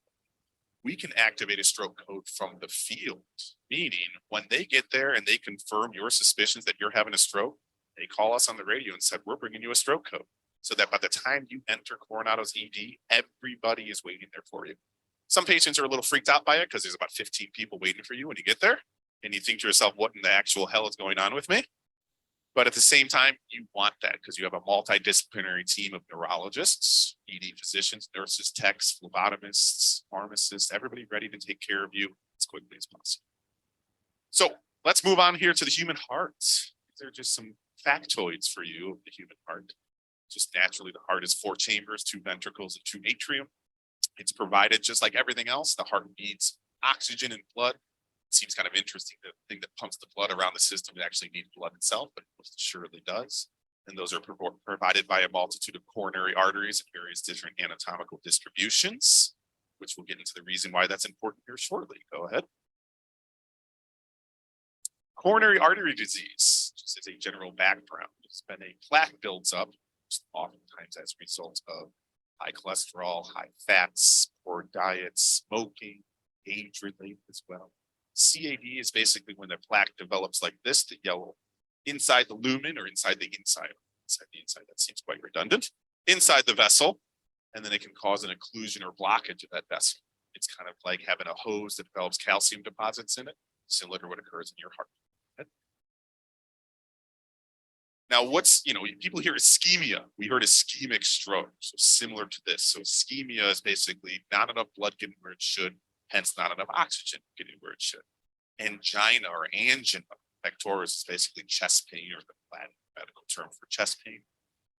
we can activate a stroke code from the field, meaning when they get there and they confirm your suspicions that you're having a stroke, they call us on the radio and said, we're bringing you a stroke code. So that by the time you enter Coronado's ED, everybody is waiting there for you. Some patients are a little freaked out by it because there's about 15 people waiting for you when you get there. And you think to yourself, what in the actual hell is going on with me? But at the same time, you want that because you have a multidisciplinary team of neurologists, ED physicians, nurses, techs, phlebotomists, pharmacists, everybody ready to take care of you as quickly as possible. So let's move on here to the human heart. These are just some factoids for you of the human heart. Just naturally, the heart is 4 chambers, 2 ventricles, and 2 atrium. It's provided just like everything else. The heart needs oxygen and blood. It seems kind of interesting. The thing that pumps the blood around the system, it actually needs blood itself, but it most assuredly does. And those are provided by a multitude of coronary arteries and various different anatomical distributions, which we'll get into the reason why that's important here shortly. Go ahead. Coronary artery disease, just as a general background, it's been a plaque builds up, oftentimes as a result of high cholesterol, high fats, poor diet, smoking, age related as well. CAD is basically when the plaque develops like this, the yellow, inside the lumen or inside the inside, that seems quite redundant, inside the vessel, and then it can cause an occlusion or blockage of that vessel. It's kind of like having a hose that develops calcium deposits in it, similar to what occurs in your heart. Now, people hear ischemia. We heard ischemic stroke, so similar to this. So ischemia is basically not enough blood getting where it should, hence not enough oxygen getting where it should. Angina or angina pectoris is basically chest pain, or the Latin medical term for chest pain.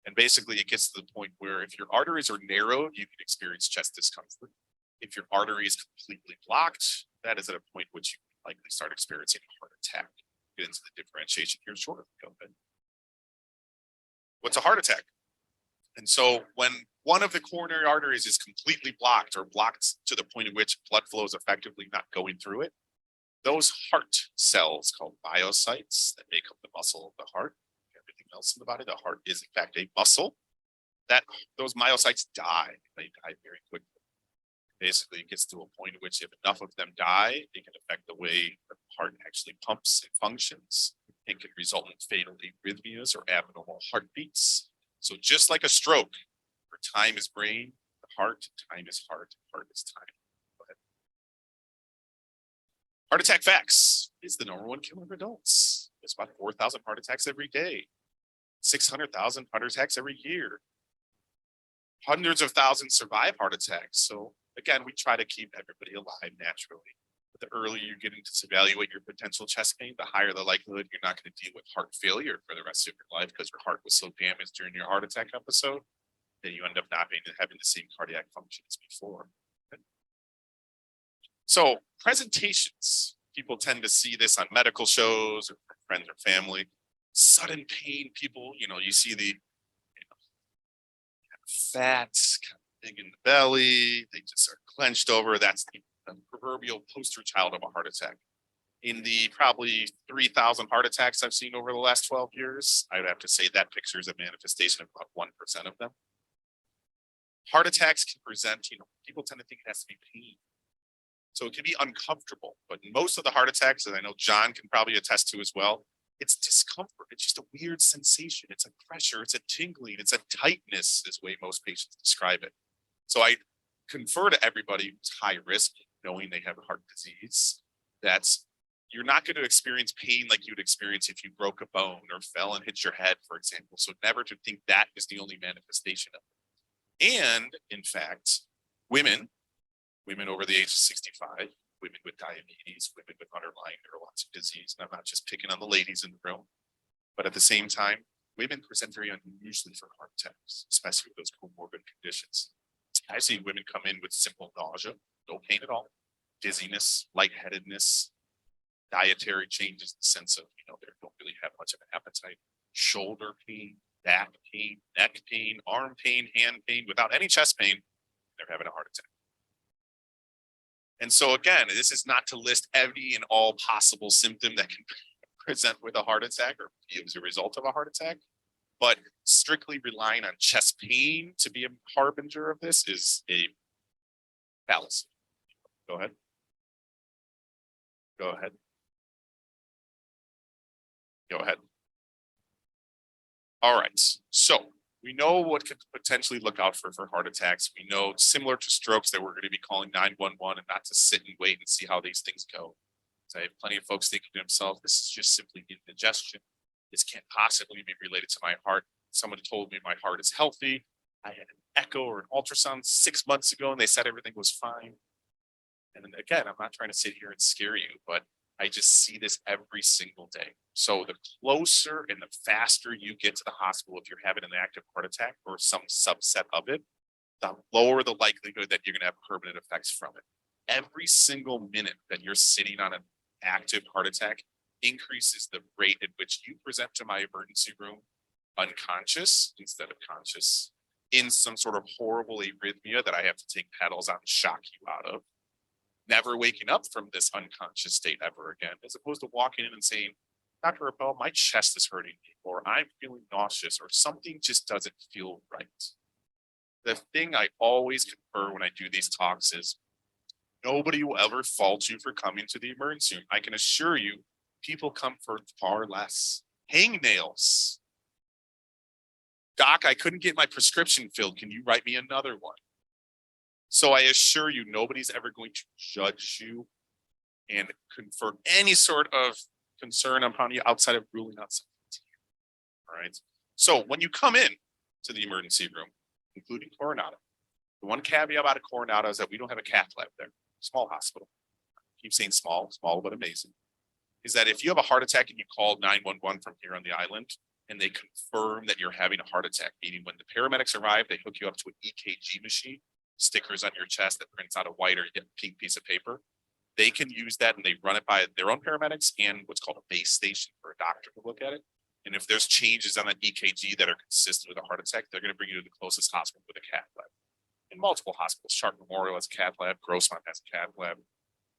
And basically it gets to the point where if your arteries are narrowed, you can experience chest discomfort. If your artery is completely blocked, that is at a point which you can likely start experiencing a heart attack. Get into the differentiation here shortly. Go ahead. What's a heart attack? And so when one of the coronary arteries is completely blocked or blocked to the point at which blood flow is effectively not going through it, those heart cells called myocytes that make up the muscle of the heart, everything else in the body, the heart is in fact a muscle, that those myocytes die. They die very quickly. Basically, it gets to a point at which if enough of them die, it can affect the way the heart actually pumps and functions. It can result in fatal arrhythmias or abnormal heartbeats. So just like a stroke, where time is brain, the heart, time is heart, heart is time. Go ahead. Heart attack facts is the number one killer of adults. There's about 4,000 heart attacks every day, 600,000 heart attacks every year. Hundreds of thousands survive heart attacks. So again, we try to keep everybody alive naturally. But the earlier you get into evaluate your potential chest pain, the higher the likelihood you're not going to deal with heart failure for the rest of your life because your heart was so damaged during your heart attack episode that you end up not having the same cardiac function as before. So presentations, people tend to see this on medical shows or friends or family. Sudden pain, people, you see the fats kind of big in the belly, they just are clenched over. That's the proverbial poster child of a heart attack. In the probably 3,000 heart attacks I've seen over the last 12 years, I would have to say that picture is a manifestation of about 1% of them. Heart attacks can present, people tend to think it has to be pain. So it can be uncomfortable, but most of the heart attacks, as I know John can probably attest to as well, it's discomfort. It's just a weird sensation. It's a pressure, it's a tingling, it's a tightness is the way most patients describe it. So I confer to everybody who's high risk, knowing they have heart disease, that you're not going to experience pain like you'd experience if you broke a bone or fell and hit your head, for example. So never to think that is the only manifestation of it. And in fact, women over the age of 65, women with diabetes, women with underlying neurologic disease, and I'm not just picking on the ladies in the room, but at the same time, women present very unusually for heart attacks, especially with those comorbid conditions. I've seen women come in with simple nausea, no pain at all, dizziness, lightheadedness, dietary changes in the sense of, they don't really have much of an appetite, shoulder pain, back pain, neck pain, arm pain, hand pain, without any chest pain, they're having a heart attack. And so again, this is not to list every and all possible symptom that can present with a heart attack or be as a result of a heart attack, but strictly relying on chest pain to be a harbinger of this is a fallacy. Go ahead. Go ahead. Go ahead. All right, so we know what could potentially look out for heart attacks. We know, similar to strokes, that we're going to be calling 911 and not to sit and wait and see how these things go. So I have plenty of folks thinking to themselves, this is just simply indigestion. This can't possibly be related to my heart. Someone told me my heart is healthy. I had an echo or an ultrasound 6 months ago and they said everything was fine. And then again, I'm not trying to sit here and scare you, but I just see this every single day. So the closer and the faster you get to the hospital, if you're having an active heart attack or some subset of it, the lower the likelihood that you're gonna have permanent effects from it. Every single minute that you're sitting on an active heart attack increases the rate at which you present to my emergency room unconscious instead of conscious, in some sort of horrible arrhythmia that I have to take pedals out and shock you out of, never waking up from this unconscious state ever again, as opposed to walking in and saying, Dr. Rappel, my chest is hurting me, or I'm feeling nauseous, or something just doesn't feel right. The thing I always confer when I do these talks is nobody will ever fault you for coming to the emergency room. I can assure you, people come for far less. Hangnails. Doc, I couldn't get my prescription filled. Can you write me another one? So I assure you, nobody's ever going to judge you and confer any sort of concern upon you outside of ruling out something. All right. So when you come in to the emergency room, including Coronado, the one caveat about a Coronado is that we don't have a cath lab there. Small hospital. I keep saying small but amazing. Is that if you have a heart attack and you call 911 from here on the island, and they confirm that you're having a heart attack, meaning when the paramedics arrive, they hook you up to an EKG machine, stickers on your chest that prints out a white or pink piece of paper. They can use that and they run it by their own paramedics and what's called a base station for a doctor to look at it. And if there's changes on that EKG that are consistent with a heart attack, they're going to bring you to the closest hospital with a cath lab. In multiple hospitals, Sharp Memorial has a cath lab, Grossmont has a cath lab,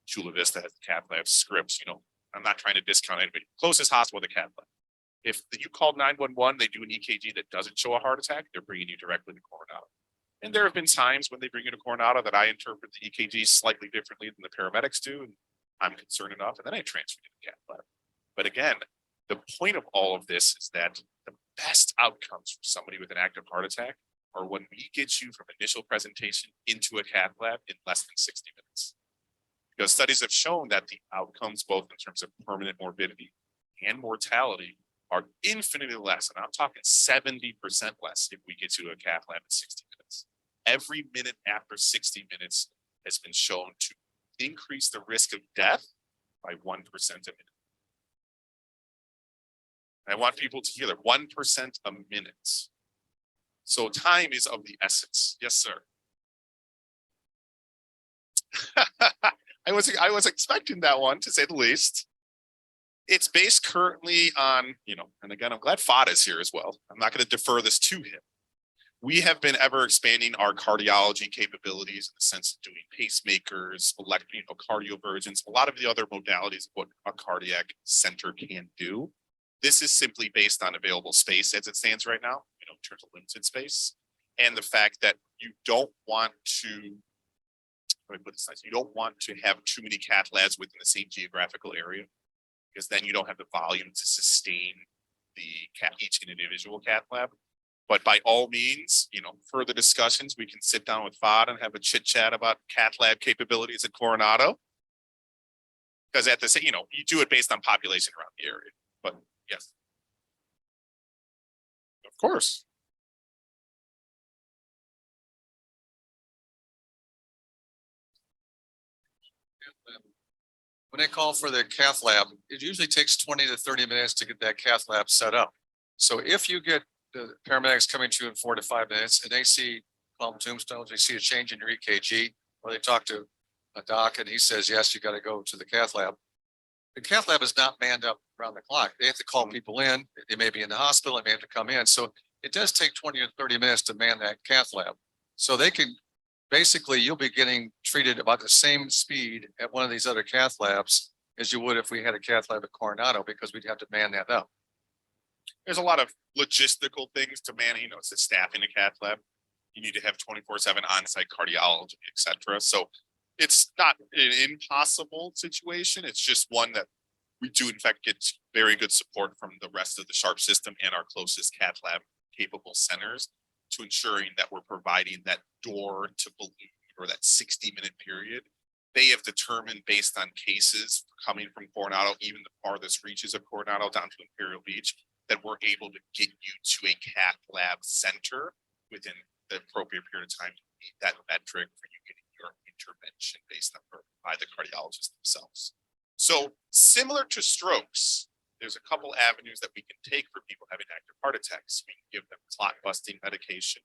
Chula Vista has a cath lab, Scripps, I'm not trying to discount anybody. Closest hospital with a cath lab. If you call 911, they do an EKG that doesn't show a heart attack, they're bringing you directly to Coronado. And there have been times when they bring you to Coronado that I interpret the EKG slightly differently than the paramedics do, and I'm concerned enough, and then I transfer you to the cath lab. But again, the point of all of this is that the best outcomes for somebody with an active heart attack are when we get you from initial presentation into a cath lab in less than 60 minutes. Because studies have shown that the outcomes, both in terms of permanent morbidity and mortality, are infinitely less. And I'm talking 70% less if we get to a cath lab in 60 minutes. Every minute after 60 minutes has been shown to increase the risk of death by 1% a minute. I want people to hear that 1% a minute. So time is of the essence. Yes, sir. I was expecting that one, to say the least. It's based currently on, and again, I'm glad Fod is here as well. I'm not going to defer this to him. We have been ever expanding our cardiology capabilities in the sense of doing pacemakers, cardioversions, a lot of the other modalities of what a cardiac center can do. This is simply based on available space as it stands right now, in terms of limited space. And the fact that you don't want to, let me put this nice, you don't want to have too many cath labs within the same geographical area, because then you don't have the volume to sustain each individual cath lab. But by all means, further discussions, we can sit down with Fod and have a chit chat about cath lab capabilities at Coronado. Because at the same, you do it based on population around the area. But yes, of course. When they call for the cath lab, it usually takes 20 to 30 minutes to get that cath lab set up. So if you get the paramedics coming to you in 4 to 5 minutes and they see column tombstones, they see a change in your EKG, or they talk to a doc and he says, yes, you got to go to the cath lab. The cath lab is not manned up around the clock. They have to call people in. They may be in the hospital. They may have to come in. So it does take 20 or 30 minutes to man that cath lab. So they can, basically, you'll be getting treated about the same speed at one of these other cath labs as you would if we had a cath lab at Coronado, because we'd have to man that up. There's a lot of logistical things to manning, it's a staffing a cath lab. You need to have 24/7 on-site cardiology, et cetera. So it's not an impossible situation. It's just one that we do, in fact, get very good support from the rest of the Sharp system and our closest cath lab capable centers to ensuring that we're providing that door to balloon or that 60-minute period. They have determined, based on cases coming from Coronado, even the farthest reaches of Coronado down to Imperial Beach, that we're able to get you to a cath lab center within the appropriate period of time to meet that metric for you getting your intervention based on by the cardiologists themselves. So similar to strokes, there's a couple avenues that we can take for people having active heart attacks. We can give them clot busting medication.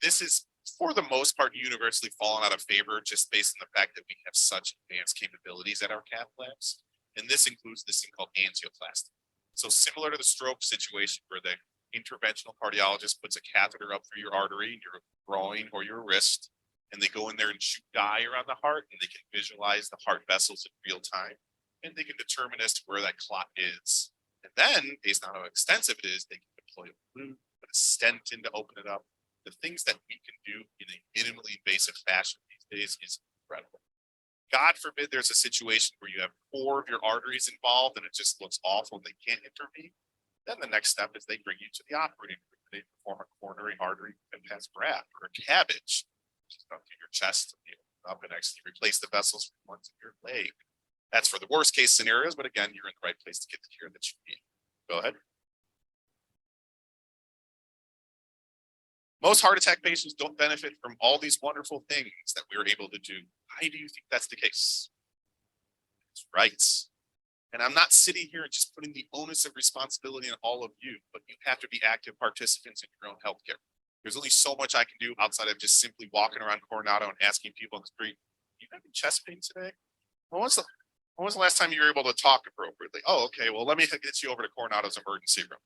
This is for the most part, universally fallen out of favor just based on the fact that we have such advanced capabilities at our cath labs. And this includes this thing called angioplasty. So similar to the stroke situation where the interventional cardiologist puts a catheter up through your artery, your groin or your wrist, and they go in there and shoot dye around the heart, and they can visualize the heart vessels in real time, and they can determine as to where that clot is. And then, based on how extensive it is, they can deploy a balloon, put a stent in to open it up. The things that we can do in a minimally invasive fashion these days is incredible. God forbid there's a situation where you have 4 of your arteries involved and it just looks awful and they can't intervene. Then the next step is they bring you to the operating room. They perform a coronary artery bypass graft or a cabbage, just up to your chest, and you open up and actually replace the vessels from ones in your leg. That's for the worst case scenarios, but again, you're in the right place to get the care that you need. Go ahead. Most heart attack patients don't benefit from all these wonderful things that we were able to do. Why do you think that's the case? That's right. And I'm not sitting here and just putting the onus of responsibility on all of you, but you have to be active participants in your own healthcare. There's only so much I can do outside of just simply walking around Coronado and asking people on the street, "You having chest pain today? When was the last time you were able to talk appropriately?" "Oh, okay, well, let me get you over to Coronado's emergency room."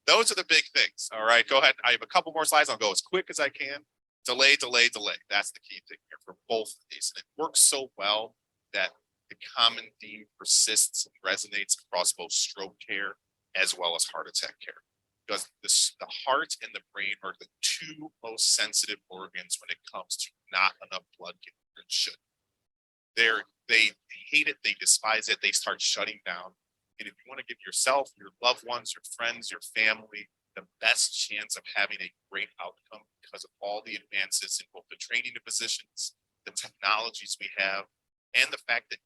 Those are the big things. All right, go ahead. I have a couple more slides. I'll go as quick as I can. Delay, delay, delay. That's the key thing here for both of these. And it works so well that the common theme persists and resonates across both stroke care as well as heart attack care. Because the heart and the brain are the 2 most sensitive organs when it comes to not enough blood getting where it should. They hate it, they despise it, they start shutting down. And if you want to give yourself, your loved ones, your friends, your family, the best chance of having a great outcome because of all the advances in both the training of physicians, the technologies we have, and the fact that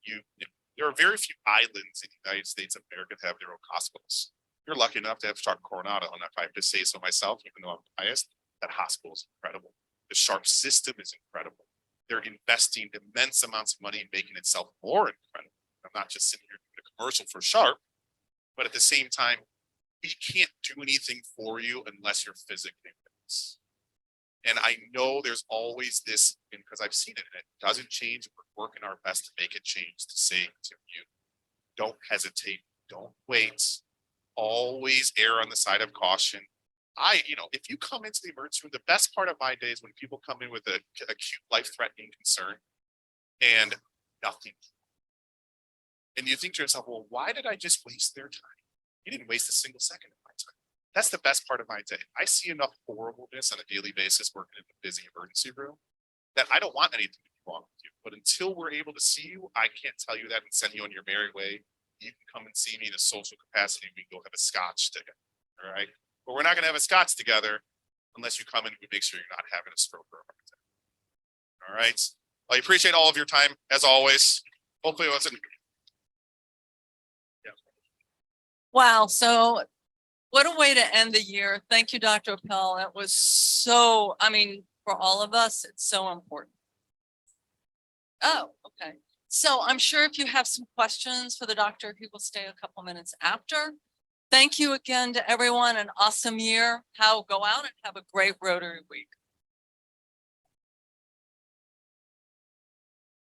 there are very few islands in the United States of America that have their own hospitals. You're lucky enough to have Sharp Coronado, and if I have to say so myself, even though I'm biased, that hospital is incredible. The Sharp system is incredible. They're investing immense amounts of money in making itself more incredible. I'm not just sitting here doing a commercial for Sharp, but at the same time, we can't do anything for you unless you're physically with us. And I know there's always this, because I've seen it, and it doesn't change. We're working our best to make it change, to say to you, don't hesitate, don't wait, always err on the side of caution. If you come into the emergency room, the best part of my day is when people come in with a acute life-threatening concern and nothing. And you think to yourself, well, why did I just waste their time? You didn't waste a single second of my time. That's the best part of my day. I see enough horribleness on a daily basis working in the busy emergency room that I don't want anything to be wrong with you. But until we're able to see you, I can't tell you that and send you on your merry way. You can come and see me in a social capacity. We can go have a scotch together. All right. But we're not going to have a scotch together unless you come in and we make sure you're not having a stroke or a heart attack. All right. I appreciate all of your time as always. Hopefully it wasn't. Wow. So what a way to end the year. Thank you, Dr. Appel. That was so, for all of us, it's so important. Oh, okay. So I'm sure if you have some questions for the doctor, he will stay a couple minutes after. Thank you again to everyone. An awesome year. Go out and have a great Rotary week.